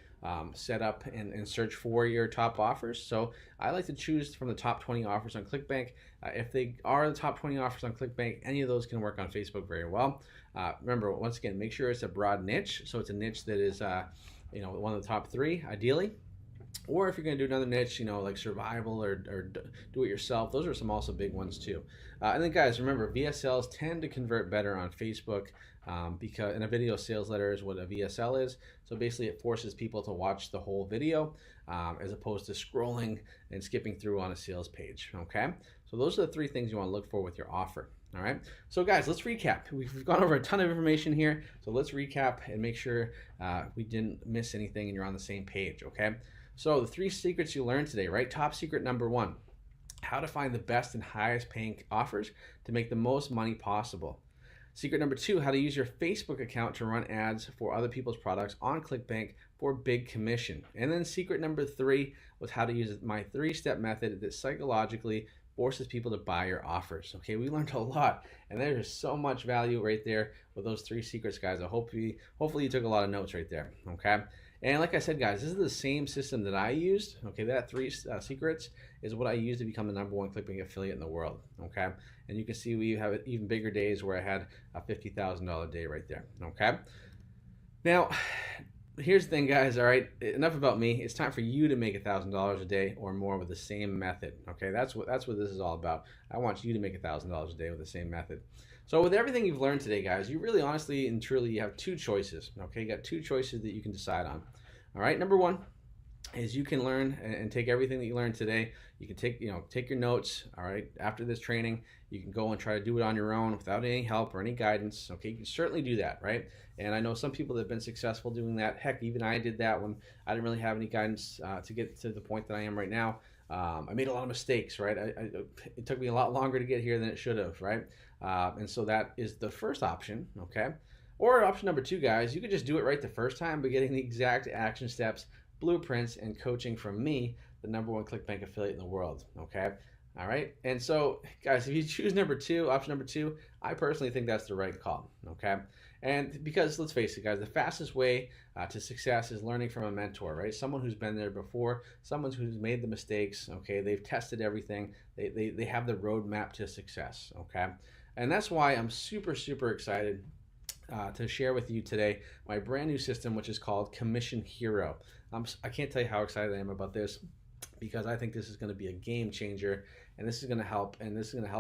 set up and search for your top offers. So I like to choose from the top 20 offers on ClickBank. If they are the top 20 offers on ClickBank, any of those can work on Facebook very well. Remember, once again, make sure it's a broad niche. So it's a niche that is one of the top 3, ideally. Or if you're going to do another niche, like survival or do it yourself, those are some also big ones too. And then guys, remember, VSLs tend to convert better on Facebook because in a video sales letter is what a VSL is. So basically it forces people to watch the whole video as opposed to scrolling and skipping through on a sales page, okay? So those are the 3 things you want to look for with your offer. All right, so guys, let's recap. We've gone over a ton of information here, so let's recap and make sure we didn't miss anything and you're on the same page, okay? So the 3 secrets you learned today, right? Top secret number 1, how to find the best and highest paying offers to make the most money possible. Secret number 2, how to use your Facebook account to run ads for other people's products on ClickBank for big commission. And then secret number 3 was how to use my 3-step method that psychologically forces people to buy your offers. Okay, we learned a lot, and there's so much value right there with those 3 secrets, guys. Hopefully you took a lot of notes right there, okay? And like I said, guys, this is the same system that I used, okay? That 3 secrets is what I used to become the #1 ClickBank affiliate in the world, okay? And you can see we have even bigger days where I had a $50,000 day right there, okay? Now, here's the thing, guys, all right? Enough about me. It's time for you to make $1,000 a day or more with the same method, okay? That's what this is all about. I want you to make $1,000 a day with the same method. So with everything you've learned today, guys, you really honestly and truly you have 2 choices, okay? You got 2 choices that you can decide on. All right, number 1, is you can learn and take everything that you learned today. You can take your notes. All right, after this training, you can go and try to do it on your own without any help or any guidance. Okay, you can certainly do that, right? And I know some people that have been successful doing that. Heck, even I did that when I didn't really have any guidance to get to the point that I am right now. I made a lot of mistakes, right? It took me a lot longer to get here than it should have, right? And so that is the first option, okay? Or option number two, guys, you could just do it right the first time by getting the exact action steps, blueprints, and coaching from me, the #1 ClickBank affiliate in the world, okay? All right, and so guys, if you choose option number two, I personally think that's the right call, okay? And because let's face it, guys, the fastest way to success is learning from a mentor, right? Someone who's been there before, someone who's made the mistakes, okay? They've tested everything, they have the roadmap to success, okay? And that's why I'm super, super excited to share with you today my brand new system, which is called Commission Hero. I can't tell you how excited I am about this, because I think this is going to be a game changer, and this is going to help,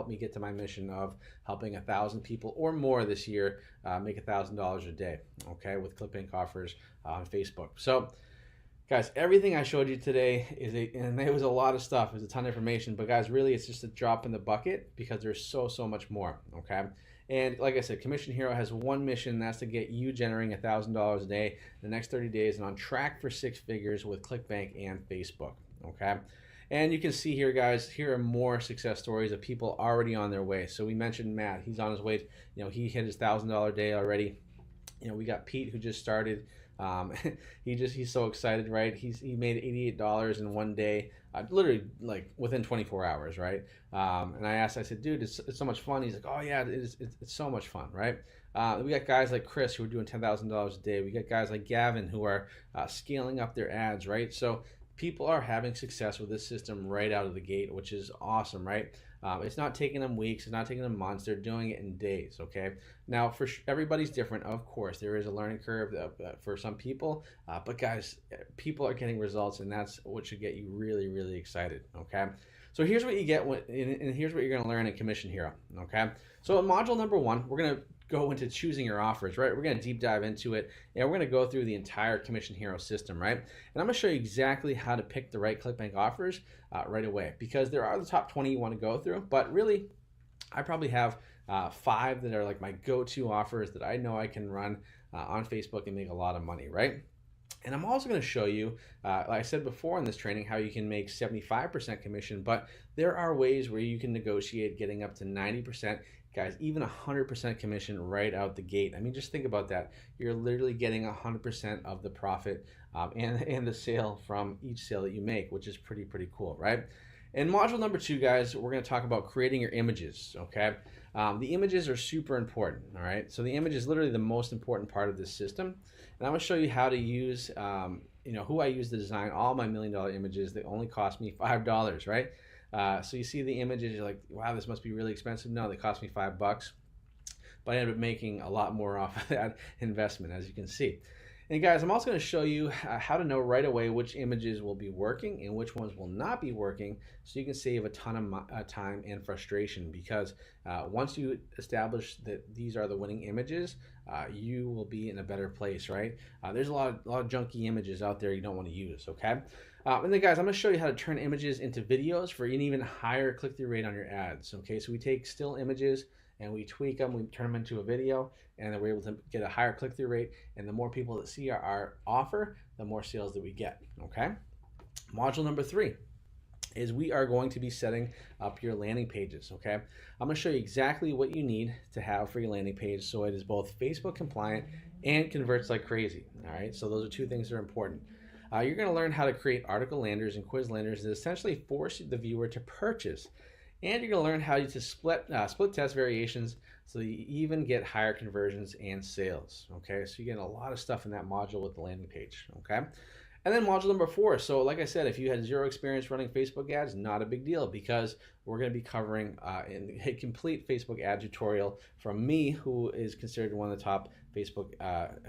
me get to my mission of helping 1,000 people or more this year make $1,000 a day, okay, with ClickBank offers on Facebook. So guys, everything I showed you today and it was a lot of stuff, it was a ton of information, but guys, really it's just a drop in the bucket, because there's so much more, okay? And like I said, Commission Hero has one mission, that's to get you generating $1,000 a day in the next 30 days and on track for 6 figures with ClickBank and Facebook, okay? And you can see here, guys, here are more success stories of people already on their way. So we mentioned Matt, he's on his way, he hit his $1,000 day already. We got Pete, who just started. He's so excited, right? He made $88 in one day, literally like within 24 hours, right? And I said, dude, it's so much fun. He's like, oh yeah, it's so much fun, right? We got guys like Chris who are doing $10,000 a day. We got guys like Gavin who are scaling up their ads, right? So people are having success with this system right out of the gate, which is awesome, right? It's not taking them weeks, it's not taking them months, they're doing it in days, okay? Now, everybody's different, of course. There is a learning curve for some people, but guys, people are getting results, and that's what should get you really, really excited, okay? So here's what you get, and here's what you're gonna learn in Commission Hero, okay? So in module number 1, we're gonna go into choosing your offers, right? We're going to deep dive into it, and we're going to go through the entire Commission Hero system, right? And I'm going to show you exactly how to pick the right ClickBank offers right away, because there are the top 20 you want to go through, but really, I probably have 5 that are like my go-to offers that I know I can run on Facebook and make a lot of money, right? And I'm also going to show you, like I said before in this training, how you can make 75% commission, but there are ways where you can negotiate getting up to 90%, guys, even 100% commission right out the gate. I mean, just think about that. You're literally getting 100% of the profit and the sale from each sale that you make, which is pretty cool, right? In module number 2, guys, we're going to talk about creating your images, okay? The images are super important, all right? So the image is literally the most important part of this system. And I'm going to show you how to use, who I use to design all my $1 million images that only cost me $5, right? So you see the images, you're like, wow, this must be really expensive. No, they cost me $5, but I ended up making a lot more off of that investment, as you can see. And guys, I'm also going to show you how to know right away which images will be working and which ones will not be working, so you can save a ton of time and frustration, because once you establish that these are the winning images, you will be in a better place, right? There's a lot of junky images out there you don't want to use, okay? And then guys, I'm going to show you how to turn images into videos for an even higher click-through rate on your ads, okay? So we take still images and we tweak them, we turn them into a video, and then we're able to get a higher click-through rate, and the more people that see our offer, the more sales that we get, okay? Module number 3 is we are going to be setting up your landing pages, okay? I'm going to show you exactly what you need to have for your landing page so it is both Facebook compliant and converts like crazy, all right? So those are 2 things that are important. You're going to learn how to create article landers and quiz landers that essentially force the viewer to purchase. And you're going to learn how to split test variations so that you even get higher conversions and sales. Okay, so you get a lot of stuff in that module with the landing page. Okay, and then module number 4. So like I said, if you had 0 experience running Facebook ads, not a big deal, because we're going to be covering a complete Facebook ad tutorial from me, who is considered one of the top Facebook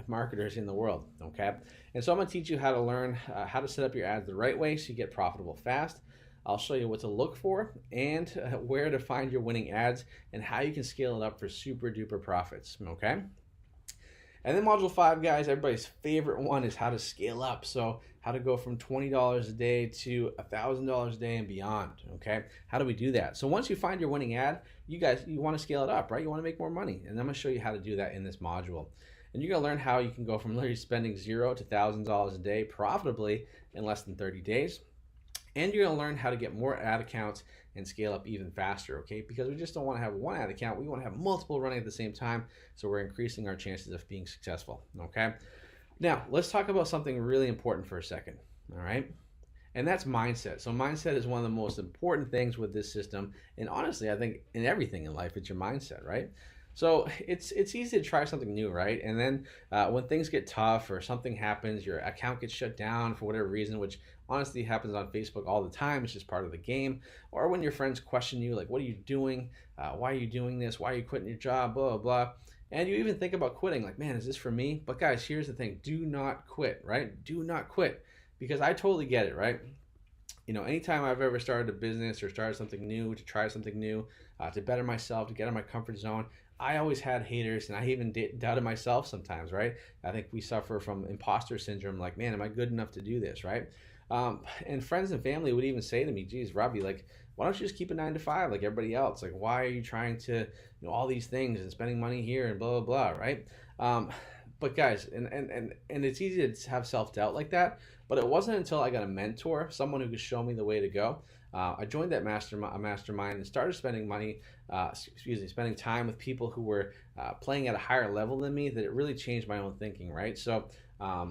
marketers in the world. Okay, and so I'm going to teach you how to learn how to set up your ads the right way so you get profitable fast. I'll show you what to look for and where to find your winning ads and how you can scale it up for super duper profits, okay? And then module 5, guys, everybody's favorite one is how to scale up. So how to go from $20 a day to $1,000 a day and beyond, okay? How do we do that? So once you find your winning ad, you want to scale it up, right? You want to make more money. And I'm going to show you how to do that in this module. And you're going to learn how you can go from literally spending $0 to thousands of dollars a day profitably in less than 30 days. And you're going to learn how to get more ad accounts and scale up even faster, okay? Because we just don't want to have one ad account. We want to have multiple running at the same time, so we're increasing our chances of being successful, okay? Now, let's talk about something really important for a second, all right? And that's mindset. So mindset is one of the most important things with this system. And honestly, I think in everything in life, it's your mindset, right? So it's easy to try something new, right? And then when things get tough or something happens, your account gets shut down for whatever reason, which honestly happens on Facebook all the time. It's just part of the game. Or when your friends question you, like, what are you doing? Why are you doing this? Why are you quitting your job? Blah, blah, blah. And you even think about quitting, like, man, is this for me? But guys, here's the thing. Do not quit, right? Do not quit. Because I totally get it, right? You know, anytime I've ever started a business or started something new, to try something new, to better myself, to get out of my comfort zone, I always had haters, and I even doubted myself sometimes, right? I think we suffer from imposter syndrome, like, man, am I good enough to do this, right? And friends and family would even say to me, geez, Robby, like, why don't you just keep a 9 to 5 like everybody else? Like, why are you trying to, you know, all these things and spending money here and blah, blah, blah, right? But guys, and it's easy to have self-doubt like that, but it wasn't until I got a mentor, someone who could show me the way to go. I joined that mastermind and started spending spending time with people who were playing at a higher level than me, that it really changed my own thinking, right? So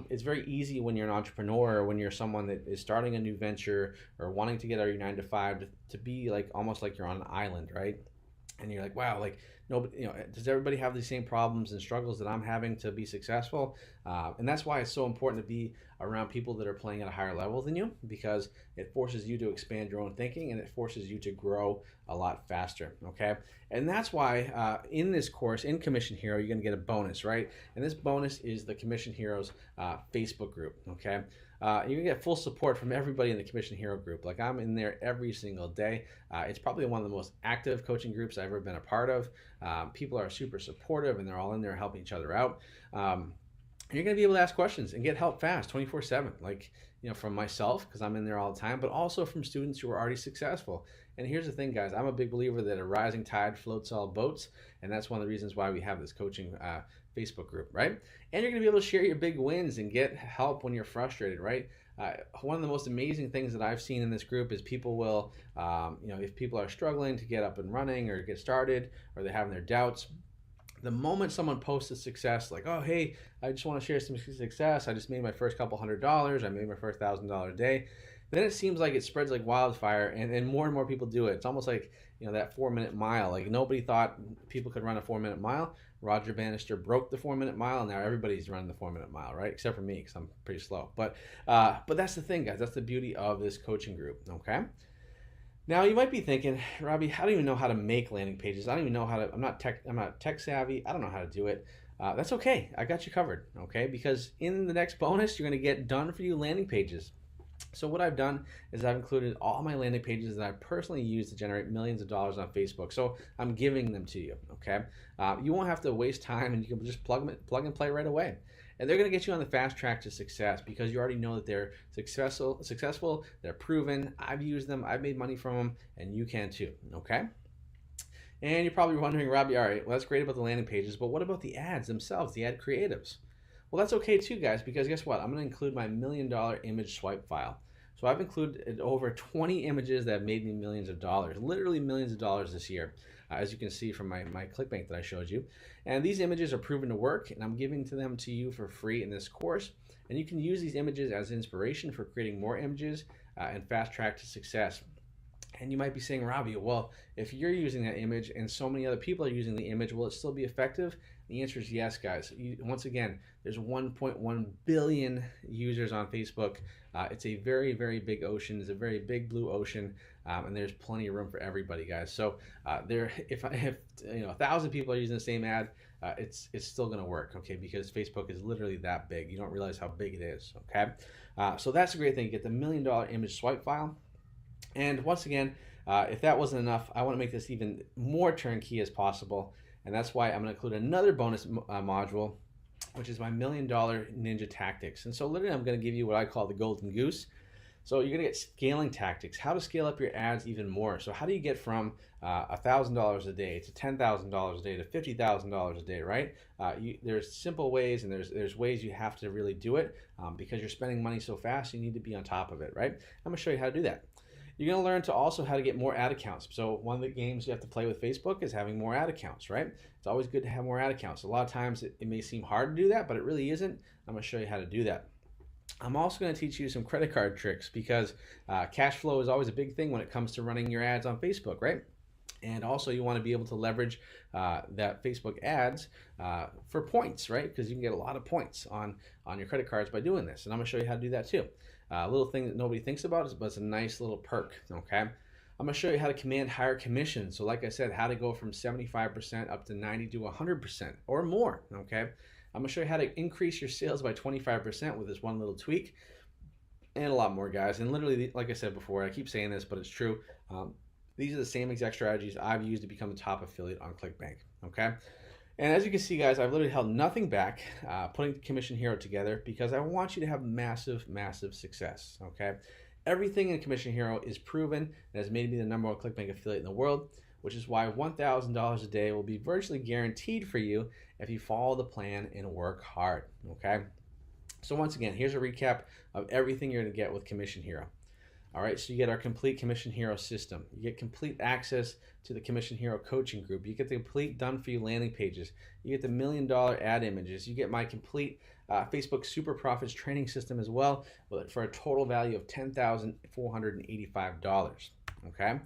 it's very easy when you're an entrepreneur, or when you're someone that is starting a new venture or wanting to get out of your 9 to 5 to be like almost like you're on an island, right? And you're like, wow, like, nobody, you know, does everybody have the same problems and struggles that I'm having to be successful? And that's why it's so important to be around people that are playing at a higher level than you, because it forces you to expand your own thinking, and it forces you to grow a lot faster, okay? And that's why in this course, in Commission Hero, you're gonna get a bonus, right? And this bonus is the Commission Heroes Facebook group, okay? You're gonna get full support from everybody in the Commission Hero group. Like, I'm in there every single day. It's probably one of the most active coaching groups I've ever been a part of. People are super supportive, and they're all in there helping each other out. You're gonna be able to ask questions and get help fast, 24/7. Like, you know, from myself, because I'm in there all the time, but also from students who are already successful. And here's the thing, guys, I'm a big believer that a rising tide floats all boats, and that's one of the reasons why we have this coaching Facebook group, right? And you're gonna be able to share your big wins and get help when you're frustrated, right? One of the most amazing things that I've seen in this group is people will, you know, if people are struggling to get up and running or get started, or they're having their doubts, the moment someone posts a success, like, oh, hey, I just want to share some success, I just made my first couple $100, I made my first $1,000 a day, then it seems like it spreads like wildfire, and more people do it. It's almost like, you know, that 4-minute mile. Like, nobody thought people could run a 4-minute mile. Roger Bannister broke the 4-minute mile, and now everybody's running the 4-minute mile, right? Except for me, because I'm pretty slow. But that's the thing, guys. That's the beauty of this coaching group, okay? Now, you might be thinking, Robby, I don't even know how to make landing pages. I don't even know how to, I'm not tech savvy. I don't know how to do it. That's okay. I got you covered, okay? Because in the next bonus, you're going to get done for you landing pages. So what I've done is I've included all my landing pages that I personally use to generate millions of dollars on Facebook. So I'm giving them to you, okay? You won't have to waste time, and you can just plug and play right away. And they're going to get you on the fast track to success, because you already know that they're successful, they're proven, I've used them, I've made money from them, and you can too, okay? And you're probably wondering, Robby, all right, well, that's great about the landing pages, but what about the ads themselves, the ad creatives? Well, that's okay too, guys, because guess what? I'm going to include my $1 million image swipe file. So I've included over 20 images that have made me millions of dollars, literally millions of dollars this year, as you can see from my ClickBank that I showed you. And these images are proven to work, and I'm giving them to you for free in this course. And you can use these images as inspiration for creating more images and fast track to success. And you might be saying, Robby, well, if you're using that image and so many other people are using the image, will it still be effective? The answer is yes, guys. Once again, there's 1.1 billion users on Facebook. It's a very, very big ocean. It's a very big blue ocean, and there's plenty of room for everybody, guys. So if 1,000 people are using the same ad, it's still going to work, okay? Because Facebook is literally that big. You don't realize how big it is, okay? So that's a great thing. You get the $1 million image swipe file. And once again, if that wasn't enough, I want to make this even more turnkey as possible. And that's why I'm going to include another bonus module which is my $1 million ninja tactics. And so literally I'm going to give you what I call the golden goose. So you're going to get scaling tactics, how to scale up your ads even more. So how do you get from $1,000 a day to $10,000 a day to $50,000 a day, right? There's simple ways, and there's ways you have to really do it because you're spending money so fast, you need to be on top of it, right? I'm going to show you how to do that. You're going to learn to also how to get more ad accounts. So one of the games you have to play with Facebook is having more ad accounts, right? It's always good to have more ad accounts. A lot of times it may seem hard to do that, but it really isn't. I'm going to show you how to do that. I'm also going to teach you some credit card tricks because cash flow is always a big thing when it comes to running your ads on Facebook, right? And also you want to be able to leverage that Facebook ads for points, right? Because you can get a lot of points on your credit cards by doing this. And I'm going to show you how to do that too. A little thing that nobody thinks about, but it's a nice little perk, okay? I'm going to show you how to command higher commissions. So like I said, how to go from 75% up to 90 to 100% or more, okay? I'm going to show you how to increase your sales by 25% with this one little tweak, and a lot more, guys. And literally, like I said before, I keep saying this, but it's true. These are the same exact strategies I've used to become a top affiliate on ClickBank, okay? And as you can see, guys, I've literally held nothing back putting Commission Hero together because I want you to have massive, massive success, okay? Everything in Commission Hero is proven and has made me the #1 ClickBank affiliate in the world, which is why $1,000 a day will be virtually guaranteed for you if you follow the plan and work hard, okay? So once again, here's a recap of everything you're going to get with Commission Hero. All right, so you get our complete Commission Hero system. You get complete access to the Commission Hero coaching group. You get the complete done-for-you landing pages. You get the $1 million ad images. You get my complete Facebook Super Profits training system as well for a total value of $10,485, okay?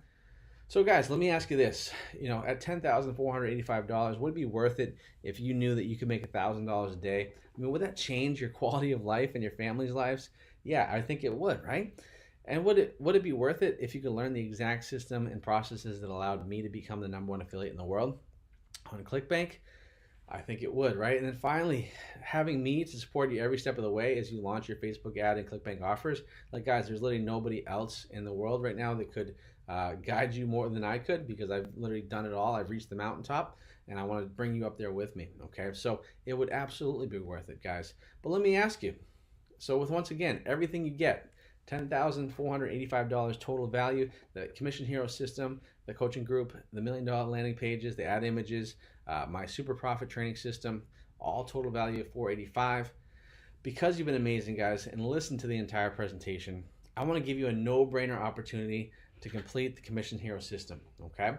So guys, let me ask you this. You know, at $10,485, would it be worth it if you knew that you could make $1,000 a day? I mean, would that change your quality of life and your family's lives? Yeah, I think it would, right? And would it be worth it if you could learn the exact system and processes that allowed me to become the #1 affiliate in the world on ClickBank? I think it would, right? And then finally, having me to support you every step of the way as you launch your Facebook ad and ClickBank offers. Like, guys, there's literally nobody else in the world right now that could guide you more than I could, because I've literally done it all. I've reached the mountaintop, and I want to bring you up there with me, okay? So it would absolutely be worth it, guys. But let me ask you, so with, once again, everything you get, $10,485 total value, the Commission Hero system, the coaching group, the $1 million landing pages, the ad images, my super profit training system, all total value of $485. Because you've been amazing, guys, and listened to the entire presentation, I want to give you a no-brainer opportunity to complete the Commission Hero system, okay?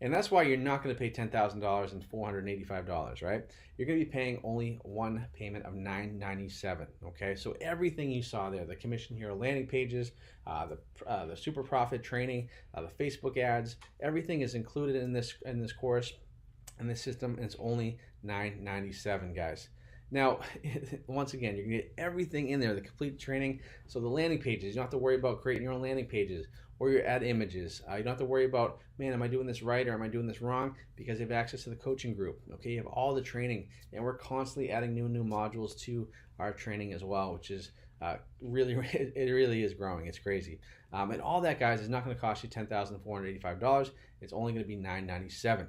And that's why you're not going to pay $10,000 and $485, right? You're going to be paying only one payment of $997, okay? So everything you saw there, the Commission Hero landing pages, the super profit training, the Facebook ads, everything is included in this course, in this system, and it's only $997, guys. Now, once again, you're going to get everything in there, the complete training. So the landing pages, you don't have to worry about creating your own landing pages or your ad images. You don't have to worry about, man, am I doing this right or am I doing this wrong? Because you have access to the coaching group. Okay, you have all the training, and we're constantly adding new modules to our training as well, which is it really is growing. It's crazy. And all that, guys, is not going to cost you $10,485. It's only going to be $997.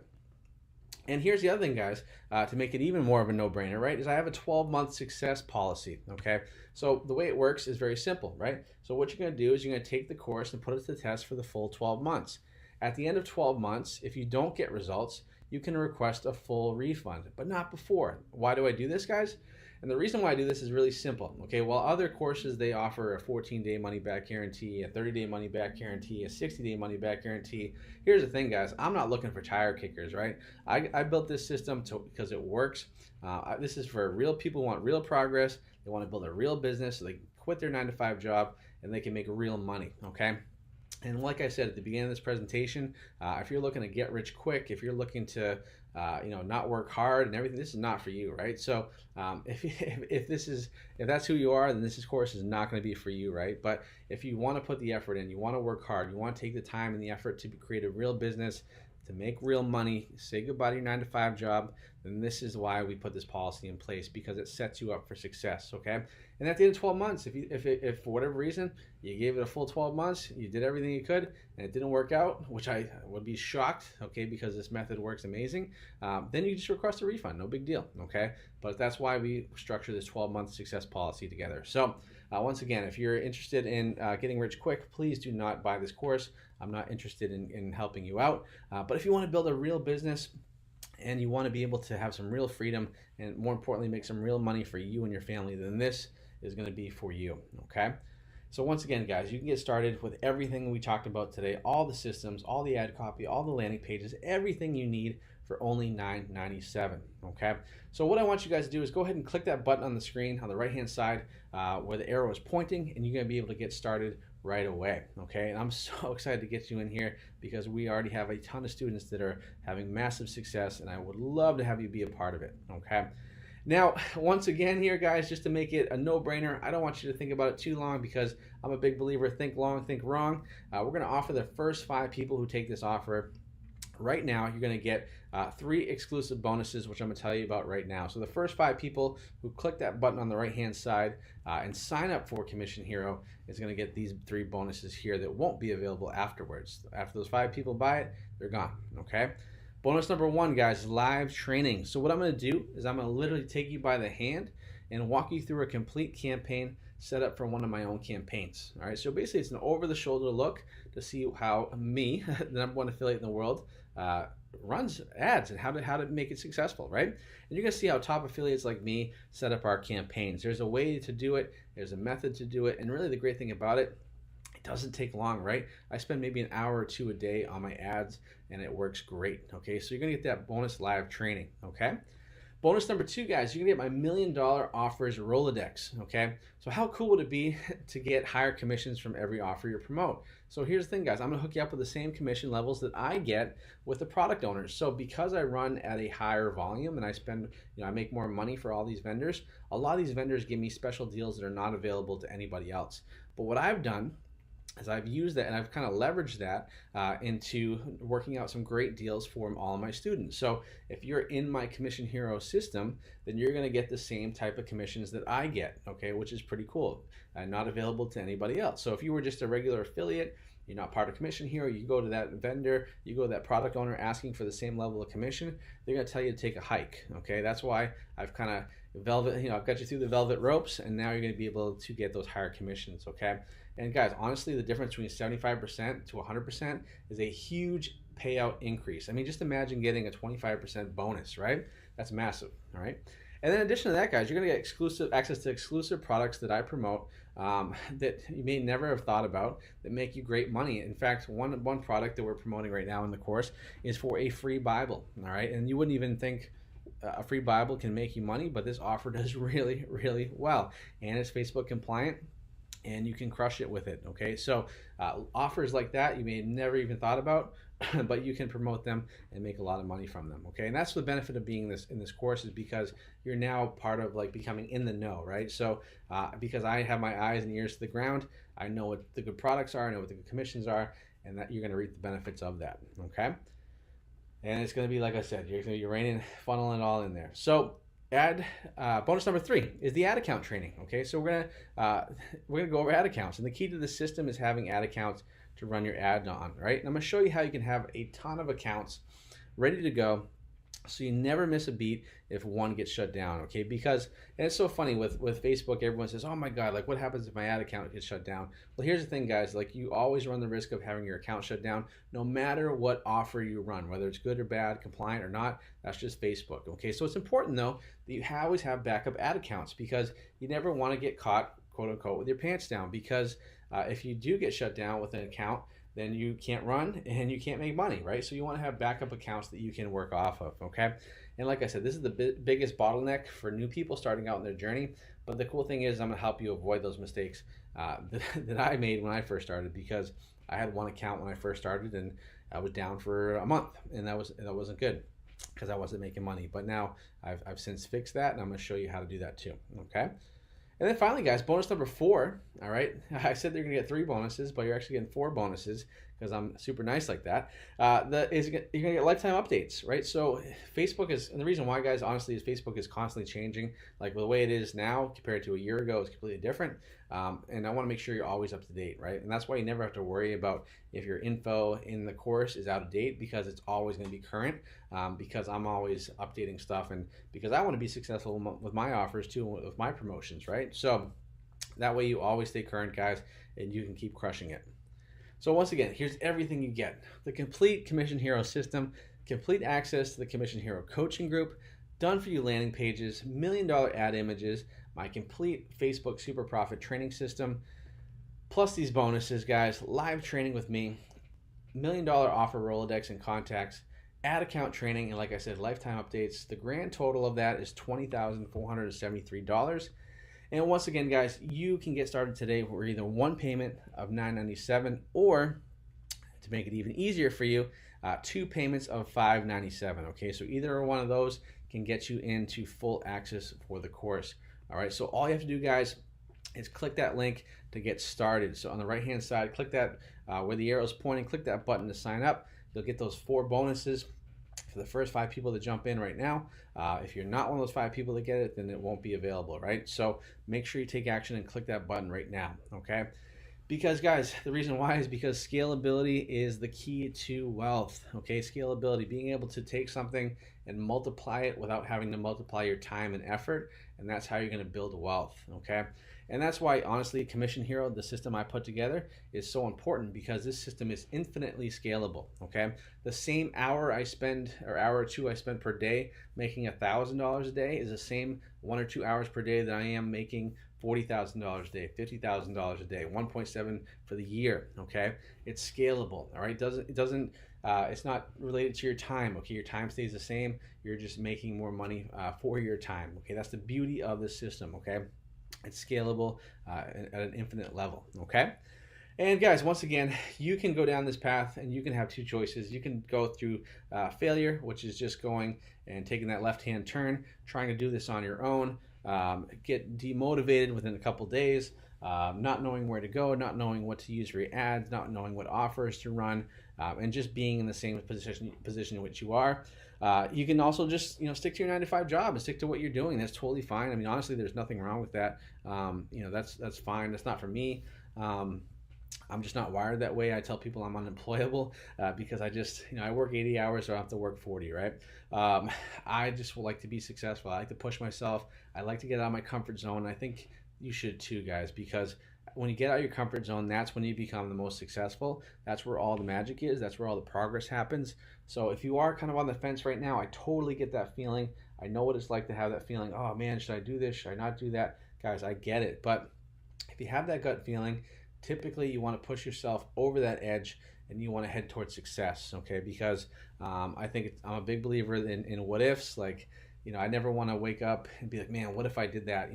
And here's the other thing, guys, to make it even more of a no-brainer, right, is I have a 12-month success policy, okay? So the way it works is very simple, right? So what you're going to do is you're going to take the course and put it to the test for the full 12 months. At the end of 12 months, if you don't get results, you can request a full refund, but not before. Why do I do this, guys? And the reason why I do this is really simple, okay? While other courses, they offer a 14-day money-back guarantee, a 30-day money-back guarantee, a 60-day money-back guarantee. Here's the thing, guys. I'm not looking for tire kickers, right? I built this system because it works. This is for real people who want real progress. They want to build a real business so they can quit their 9-to-5 job and they can make real money, okay? And like I said at the beginning of this presentation, if you're looking to get rich quick, if you're looking to not work hard and everything, this is not for you, right? So if that's who you are, then this course is not going to be for you, right? But if you want to put the effort in, you want to work hard, you want to take the time and the effort to create a real business, to make real money, say goodbye to your 9-to-5 job, then this is why we put this policy in place, because it sets you up for success, okay? And at the end of 12 months, if for whatever reason you gave it a full 12 months, you did everything you could, and it didn't work out, which I would be shocked, okay, because this method works amazing, then you just request a refund, no big deal, okay? But that's why we structure this 12-month success policy together. So once again, if you're interested in getting rich quick, please do not buy this course. I'm not interested in helping you out. But if you want to build a real business and you want to be able to have some real freedom and more importantly, make some real money for you and your family, then this is going to be for you, okay? So once again, guys, you can get started with everything we talked about today, all the systems, all the ad copy, all the landing pages, everything you need for only $9.97, okay? So what I want you guys to do is go ahead and click that button on the screen on the right-hand side where the arrow is pointing, and you're gonna be able to get started right away, okay? And I'm so excited to get you in here because we already have a ton of students that are having massive success, and I would love to have you be a part of it, okay? Now, once again here, guys, just to make it a no-brainer, I don't want you to think about it too long because I'm a big believer, think long, think wrong. We're gonna offer the first 5 people who take this offer. Right now, you're going to get 3 exclusive bonuses, which I'm going to tell you about right now. So the first 5 people who click that button on the right-hand side and sign up for Commission Hero is going to get these 3 bonuses here that won't be available afterwards. After those 5 people buy it, they're gone, okay? Bonus number 1, guys, live training. So what I'm going to do is I'm going to literally take you by the hand and walk you through a complete campaign set up for one of my own campaigns. All right, so basically it's an over-the-shoulder look to see how me, the #1 affiliate in the world, runs ads and how to make it successful, right? And you're gonna see how top affiliates like me set up our campaigns. There's a way to do it, there's a method to do it, and really the great thing about it, it doesn't take long, right? I spend maybe an hour or 2 a day on my ads and it works great, okay? So you're gonna get that bonus live training, okay? Bonus number 2, guys, you're gonna get my $1 Million Offers Rolodex, okay? So how cool would it be to get higher commissions from every offer you promote? So here's the thing, guys, I'm gonna hook you up with the same commission levels that I get with the product owners. So because I run at a higher volume and I spend, I make more money for all these vendors, a lot of these vendors give me special deals that are not available to anybody else. But what I've done is I've used that and I've kind of leveraged that into working out some great deals for all of my students. So if you're in my Commission Hero system, then you're going to get the same type of commissions that I get, okay, which is pretty cool and not available to anybody else. So if you were just a regular affiliate, you're not part of Commission Hero, you go to that vendor, you go to that product owner asking for the same level of commission, they're going to tell you to take a hike, okay? That's why I've kind of I've got you through the velvet ropes, and now you're going to be able to get those higher commissions, okay? And guys, honestly, the difference between 75% to 100% is a huge payout increase. I mean, just imagine getting a 25% bonus, right? That's massive, all right? And then in addition to that, guys, you're gonna get exclusive access to exclusive products that I promote that you may never have thought about that make you great money. In fact, one product that we're promoting right now in the course is for a free Bible, all right? And you wouldn't even think a free Bible can make you money, but this offer does really, really well. And it's Facebook compliant, and you can crush it with it, okay? So offers like that you may have never even thought about, but you can promote them and make a lot of money from them, okay? And that's the benefit of being in this course, is because you're now part of like becoming in the know, right? So because I have my eyes and ears to the ground, I know what the good products are, I know what the good commissions are, and that you're gonna reap the benefits of that, okay? And it's gonna be, like I said, you're gonna be raining, funneling it all in there. So bonus number 3 is the ad account training, okay? So we're gonna go over ad accounts, and the key to the system is having ad accounts to run your ad on, right? And I'm gonna show you how you can have a ton of accounts ready to go so you never miss a beat if one gets shut down, okay? Because, and it's so funny with Facebook, everyone says, oh my God, like what happens if my ad account gets shut down? Well, here's the thing, guys, like you always run the risk of having your account shut down no matter what offer you run, whether it's good or bad, compliant or not. That's just Facebook, okay? So it's important though that you always have backup ad accounts, because you never want to get caught, quote unquote, with your pants down, because if you do get shut down with an account, then you can't run and you can't make money, right? So you want to have backup accounts that you can work off of, okay? And like I said, this is the biggest bottleneck for new people starting out in their journey. But the cool thing is I'm gonna help you avoid those mistakes that I made when I first started, because I had one account when I first started and I was down for a month, and that wasn't good because I wasn't making money. But now I've since fixed that, and I'm gonna show you how to do that too, okay? And then finally, guys, bonus number 4, all right? I said they're gonna get 3 bonuses, but you're actually getting 4 bonuses, because I'm super nice like that. You're gonna get lifetime updates, right? So Facebook is, and the reason why, guys, honestly, is Facebook is constantly changing. Like the way it is now compared to a year ago is completely different. And I want to make sure you're always up to date, right? And that's why you never have to worry about if your info in the course is out of date, because it's always going to be current. Because I'm always updating stuff, and because I want to be successful with my offers too, with my promotions, right? So that way you always stay current, guys, and you can keep crushing it. So once again, here's everything you get: the complete Commission Hero system, complete access to the Commission Hero coaching group, done for you landing pages, $1 million ad images, my complete Facebook super profit training system, plus these bonuses, guys: live training with me, $1 million offer Rolodex and contacts, ad account training, and like I said, lifetime updates. The grand total of that is $20,473. And once again, guys, you can get started today for either one payment of $997, or to make it even easier for you, 2 payments of $597. Okay, so either one of those can get you into full access for the course. All right, so all you have to do, guys, is click that link to get started. So on the right hand side, click that where the arrow is pointing, click that button to sign up. You'll get those 4 bonuses for the first 5 people that jump in right now. If you're not one of those 5 people that get it, then it won't be available, right? So make sure you take action and click that button right now, okay? Because, guys, the reason why is because scalability is the key to wealth, okay? Scalability, being able to take something and multiply it without having to multiply your time and effort, and that's how you're going to build wealth, okay? And that's why, honestly, Commission Hero, the system I put together, is so important, because this system is infinitely scalable, okay? The same hour I spend, or hour or 2 I spend per day making $1,000 a day is the same 1 or 2 hours per day that I am making $40,000 a day, $50,000 a day, 1.7 for the year, okay? It's scalable, all right? It's not related to your time, okay? Your time stays the same. You're just making more money for your time, okay? That's the beauty of this system, okay? It's scalable at an infinite level, okay? And guys, once again, you can go down this path and you can have 2 choices. You can go through failure, which is just going and taking that left-hand turn, trying to do this on your own, get demotivated within a couple days, not knowing where to go, not knowing what to use for your ads, not knowing what offers to run, and just being in the same position in which you are. You can also just stick to your 9-to-5 job and stick to what you're doing. That's totally fine. I mean, honestly, there's nothing wrong with that. That's fine. That's not for me. I'm just not wired that way. I tell people I'm unemployable because I work 80 hours, so I have to work 40, right? I just would like to be successful. I like to push myself. I like to get out of my comfort zone. I think you should too, guys, because when you get out of your comfort zone, that's when you become the most successful. That's where all the magic is. That's where all the progress happens. So if you are kind of on the fence right now, I totally get that feeling. I know what it's like to have that feeling. Oh man, should I do this? Should I not do that? Guys, I get it. But if you have that gut feeling, typically you want to push yourself over that edge and you want to head towards success, okay? Because I'm a big believer in what ifs. Like, I never want to wake up and be like, man, what if I did that?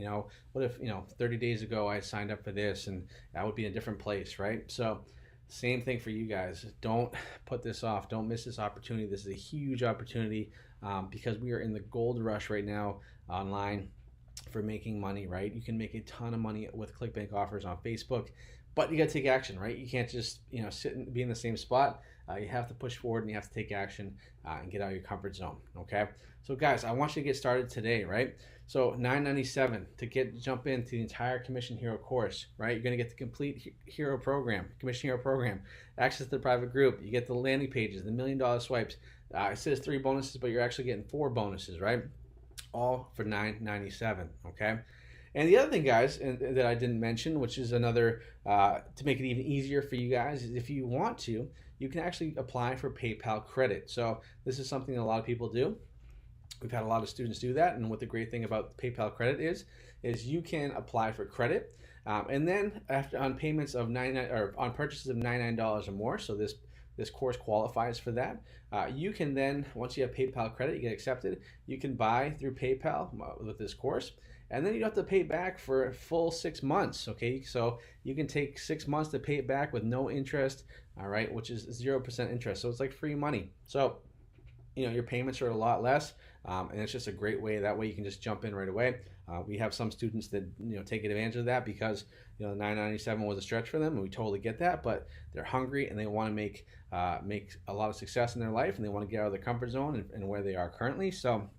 What if 30 days ago I signed up for this and I would be in a different place, right? So same thing for you guys. Don't put this off. Don't miss this opportunity. This is a huge opportunity because we are in the gold rush right now online for making money, right? You can make a ton of money with ClickBank offers on Facebook, but you got to take action, right? You can't just sit and be in the same spot. You have to push forward and you have to take action and get out of your comfort zone, okay? So guys, I want you to get started today, right? So $997 to jump into the entire Commission Hero course, right? You're gonna get the complete Hero program, Commission Hero program, access to the private group. You get the landing pages, the $1 million swipes. It says 3 bonuses, but you're actually getting 4 bonuses, right? All for $997, okay? And the other thing, guys, that I didn't mention, which is another, to make it even easier for you guys, is if you want to, you can actually apply for PayPal credit. So this is something that a lot of people do. We've had a lot of students do that, and what the great thing about PayPal credit is you can apply for credit, and then on payments of on purchases of $99 or more, so this course qualifies for that. You can then, once you have PayPal credit, you get accepted, you can buy through PayPal with this course, and then you don't have to pay back for a full 6 months, okay? So you can take 6 months to pay it back with no interest, all right, which is 0% interest. So it's like free money. So your payments are a lot less, and it's just a great way. That way you can just jump in right away. We have some students that take advantage of that because $9.97 was a stretch for them, and we totally get that. But they're hungry and they want to make a lot of success in their life, and they want to get out of their comfort zone and where they are currently. So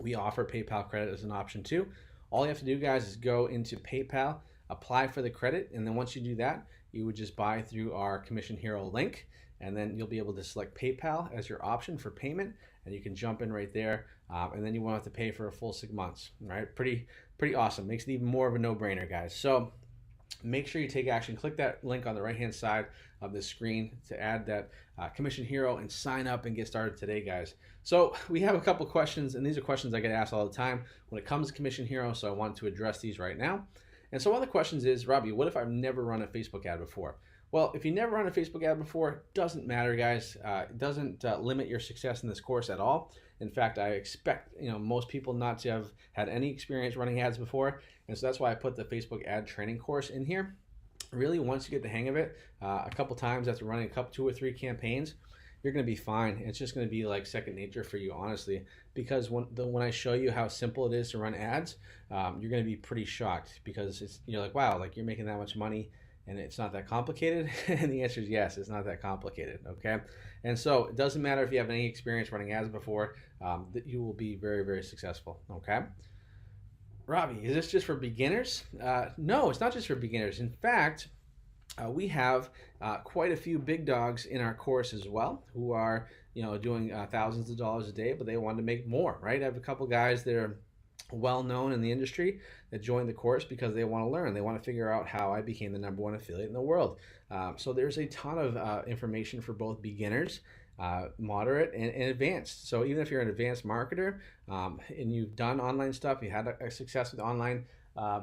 we offer PayPal credit as an option too. All you have to do, guys, is go into PayPal, apply for the credit, and then once you do that, you would just buy through our Commission Hero link, and then you'll be able to select PayPal as your option for payment, and you can jump in right there, and then you won't have to pay for a full 6 months. Right? Pretty awesome. Makes it even more of a no-brainer, guys. So make sure you take action. Click that link on the right-hand side of the screen to add that Commission Hero and sign up and get started today, guys. So we have a couple questions, and these are questions I get asked all the time when it comes to Commission Hero, so I wanted to address these right now. And so one of the questions is, Robby, what if I've never run a Facebook ad before? Well, if you never run a Facebook ad before, doesn't matter, guys. It doesn't limit your success in this course at all. In fact, I expect most people not to have had any experience running ads before, and so that's why I put the Facebook ad training course in here. Really, once you get the hang of it, a couple times after running 2 or 3 campaigns, you're going to be fine. It's just going to be like second nature for you, honestly, because when I show you how simple it is to run ads, you're going to be pretty shocked because you're like, wow, like you're making that much money and it's not that complicated. And the answer is yes, it's not that complicated. Okay, and so it doesn't matter if you have any experience running ads before, that you will be very, very successful. Okay, Robby, is this just for beginners? No, it's not just for beginners. In fact, we have quite a few big dogs in our course as well who are doing thousands of dollars a day, but they want to make more, right? I have a couple guys that are well known in the industry that joined the course because they want to learn. They want to figure out how I became the #1 affiliate in the world. So there's a ton of information for both beginners, moderate, and advanced. So even if you're an advanced marketer and you've done online stuff, you had a success with online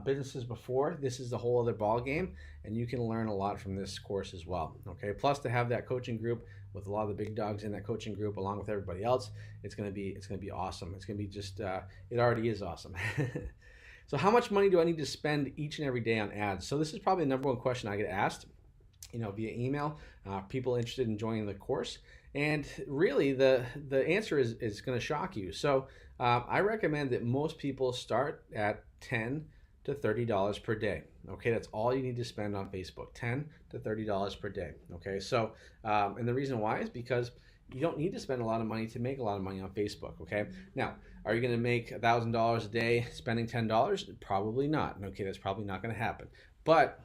businesses before, this is the whole other ball game, and you can learn a lot from this course as well. Okay, plus to have that coaching group with a lot of the big dogs in that coaching group along with everybody else, it's gonna be awesome. It's gonna be just it already is awesome. So how much money do I need to spend each and every day on ads? So this is probably the #1 question I get asked via email, people interested in joining the course. And really the answer is going to shock you. So I recommend that most people start at $10 to $30 per day. Okay, that's all you need to spend on Facebook, $10 to $30 per day. Okay, so and the reason why is because you don't need to spend a lot of money to make a lot of money on Facebook. Okay, now are you going to make $1,000 a day spending $10? Probably not. Okay, that's probably not going to happen. But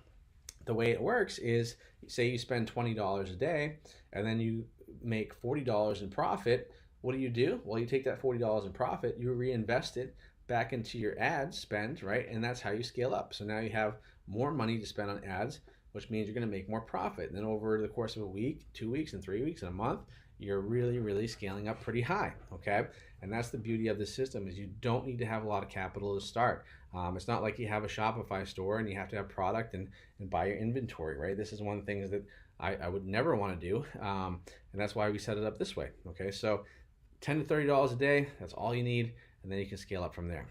the way it works is, say you spend $20 a day and then you make $40 in profit. What do? Well, you take that $40 in profit, you reinvest it back into your ad spend, right? And that's how you scale up. So now you have more money to spend on ads, which means you're going to make more profit. And then over the course of a week, 2 weeks, and 3 weeks, and a month, you're really, really scaling up pretty high. Okay, and that's the beauty of the system, is you don't need to have a lot of capital to start. It's not like you have a Shopify store and you have to have product and buy your inventory, right? This is one of the things that I would never want to do, and that's why we set it up this way. Okay, so $10 to $30 a day, that's all you need, and then you can scale up from there.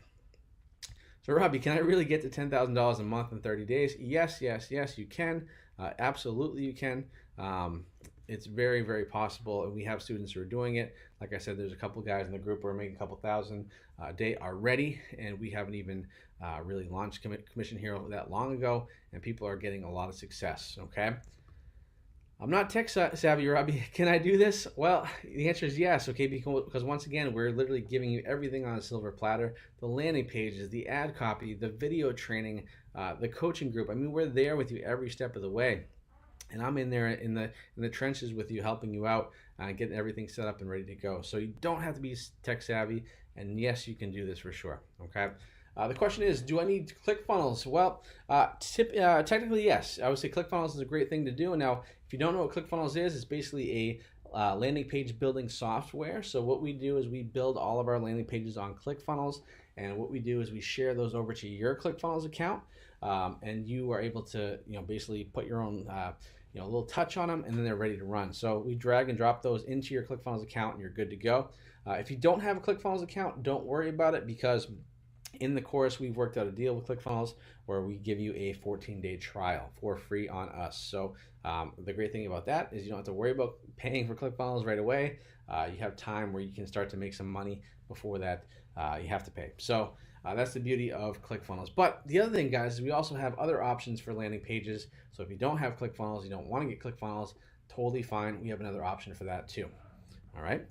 So Robby, can I really get to $10,000 a month in 30 days? Yes, you can. Absolutely you can. It's very, very possible, and we have students who are doing it. Like I said, there's a couple guys in the group who are making a couple thousand a day already, and we haven't even really launched Commission Hero that long ago, and people are getting a lot of success. Okay, I'm not tech savvy, Robby. Can I do this? Well, the answer is yes. Okay, because once again, we're literally giving you everything on a silver platter: the landing pages, the ad copy, the video training, the coaching group. I mean, we're there with you every step of the way. And I'm in there in the trenches with you, helping you out, getting everything set up and ready to go. So you don't have to be tech savvy, and yes, you can do this for sure. Okay. The question is, do I need ClickFunnels? Well, technically yes. I would say ClickFunnels is a great thing to do. Now, if you don't know what ClickFunnels is, it's basically a landing page building software. So what we do is we build all of our landing pages on ClickFunnels, and what we do is we share those over to your ClickFunnels account, and you are able to basically put your own a little touch on them, and then they're ready to run. So we drag and drop those into your ClickFunnels account, and you're good to go. If you don't have a ClickFunnels account, don't worry about it, because In the course, we've worked out a deal with ClickFunnels where we give you a 14-day trial for free on us. So the great thing about that is you don't have to worry about paying for ClickFunnels right away. You have time where you can start to make some money before that you have to pay. So that's the beauty of ClickFunnels. But the other thing, guys, is we also have other options for landing pages. So if you don't have ClickFunnels, you don't want to get ClickFunnels, totally fine. We have another option for that too. All right.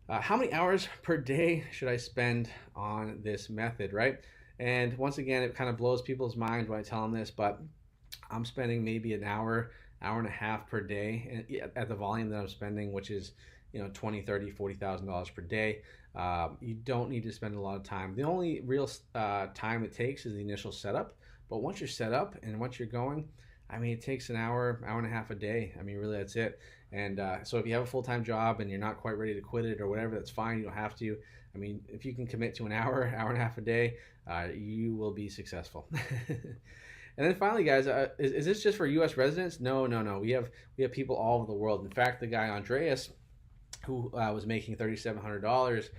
How many hours per day should I spend on this method, right? And once again, it kind of blows people's minds when I tell them this, but I'm spending maybe an hour, hour and a half per day at the volume that I'm spending, which is, you know, $20,000, $30,000, $40,000 per day. You don't need to spend a lot of time. The only real time it takes is the initial setup. But once you're set up and once you're going, I mean, it takes an hour, hour and a half a day. I mean, really, that's it. And so if you have a full-time job and you're not quite ready to quit it or whatever, that's fine. You don't have to. I mean, if you can commit to an hour, hour and a half a day, you will be successful. And then finally, guys, is this just for U.S. residents? No. We have people all over the world. In fact, the guy Andreas, who was making $3,700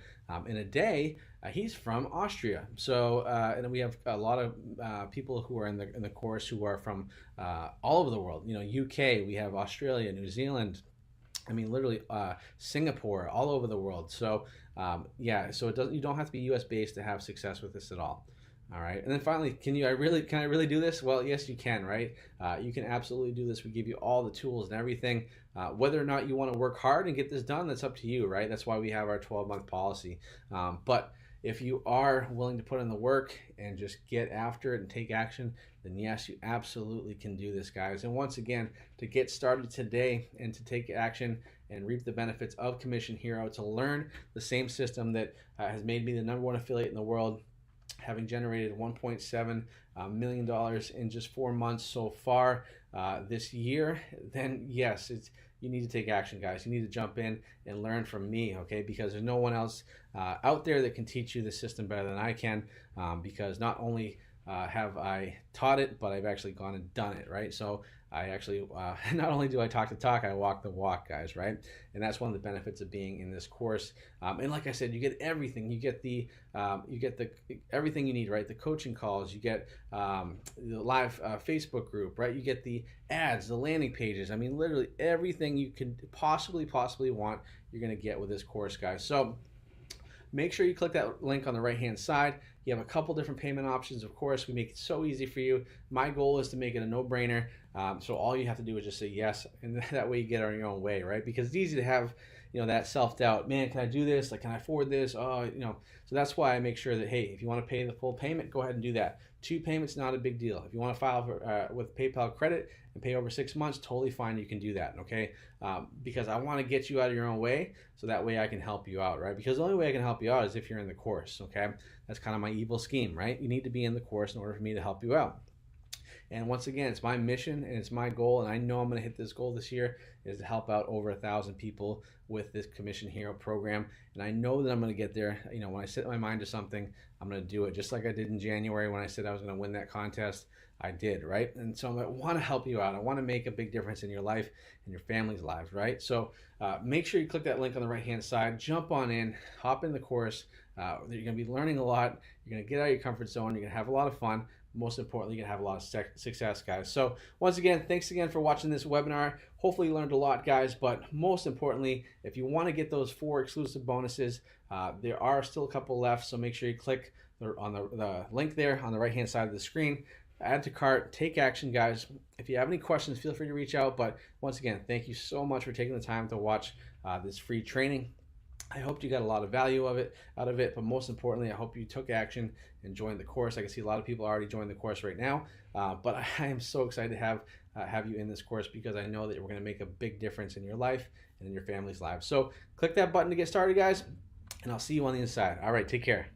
in a day, he's from Austria. So and we have a lot of people who are in the course who are from all over the world. You know, UK, we have Australia, New Zealand. I mean, literally Singapore, all over the world. So yeah, so you don't have to be U.S. based to have success with this at all. All right, and then finally, can I really do this? Well, yes, you can, right? You can absolutely do this. We give you all the tools and everything. Whether or not you want to work hard and get this done, that's up to you, right? That's why we have our 12-month policy. But if you are willing to put in the work and just get after it and take action, then yes, you absolutely can do this, guys. And once again, to get started today and to take action and reap the benefits of Commission Hero, to learn the same system that has made me the #1 affiliate in the world, having generated $1.7 million in just 4 months so far this year, then yes, you need to take action, guys. You need to jump in and learn from me, okay? Because there's no one else out there that can teach you the system better than I can, because not only have I taught it, but I've actually gone and done it, right? So I actually, not only do I talk the talk, I walk the walk, guys, right? And that's one of the benefits of being in this course. And like I said, you get everything. You get the everything you need, right? The coaching calls, you get the live Facebook group, right? You get the ads, the landing pages. I mean, literally everything you could possibly want, you're gonna get with this course, guys. So make sure you click that link on the right-hand side. You have a couple different payment options, of course. We make it so easy for you. My goal is to make it a no-brainer. So all you have to do is just say yes, and that way you get on your own way, right? Because it's easy to have, you know, that self-doubt. Man, can I do this? Like, can I afford this? Oh, you know. So that's why I make sure that, hey, if you want to pay the full payment, go ahead and do that. 2 payments, not a big deal. If you want to file for, with PayPal credit and pay over 6 months, totally fine. You can do that, okay? Because I want to get you out of your own way, so that way I can help you out, right? Because the only way I can help you out is if you're in the course, okay? That's kind of my evil scheme, right? You need to be in the course in order for me to help you out. And once again, it's my mission and it's my goal, and I know I'm going to hit this goal this year, is to help out over 1,000 people with this Commission Hero program. And I know that I'm going to get there. You know, when I set my mind to something, I'm going to do it. Just like I did in January when I said I was going to win that contest, I did, right? And so I want to help you out. I want to make a big difference in your life and your family's lives, right? So make sure you click that link on the right-hand side. Jump on in, hop in the course. You're going to be learning a lot. You're going to get out of your comfort zone. You're going to have a lot of fun. Most importantly, you're going to have a lot of success, guys. So once again, thanks again for watching this webinar. Hopefully you learned a lot, guys, but most importantly, if you want to get those 4 exclusive bonuses, there are still a couple left, so make sure you click on the link there on the right-hand side of the screen. Add to cart, take action, guys. If you have any questions, feel free to reach out. But once again, thank you so much for taking the time to watch this free training. I hope you got a lot of value out of it, but most importantly, I hope you took action and joined the course. I can see a lot of people already joined the course right now, but I am so excited to have you in this course, because I know that we're going to make a big difference in your life and in your family's lives. So click that button to get started, guys, and I'll see you on the inside. All right, take care.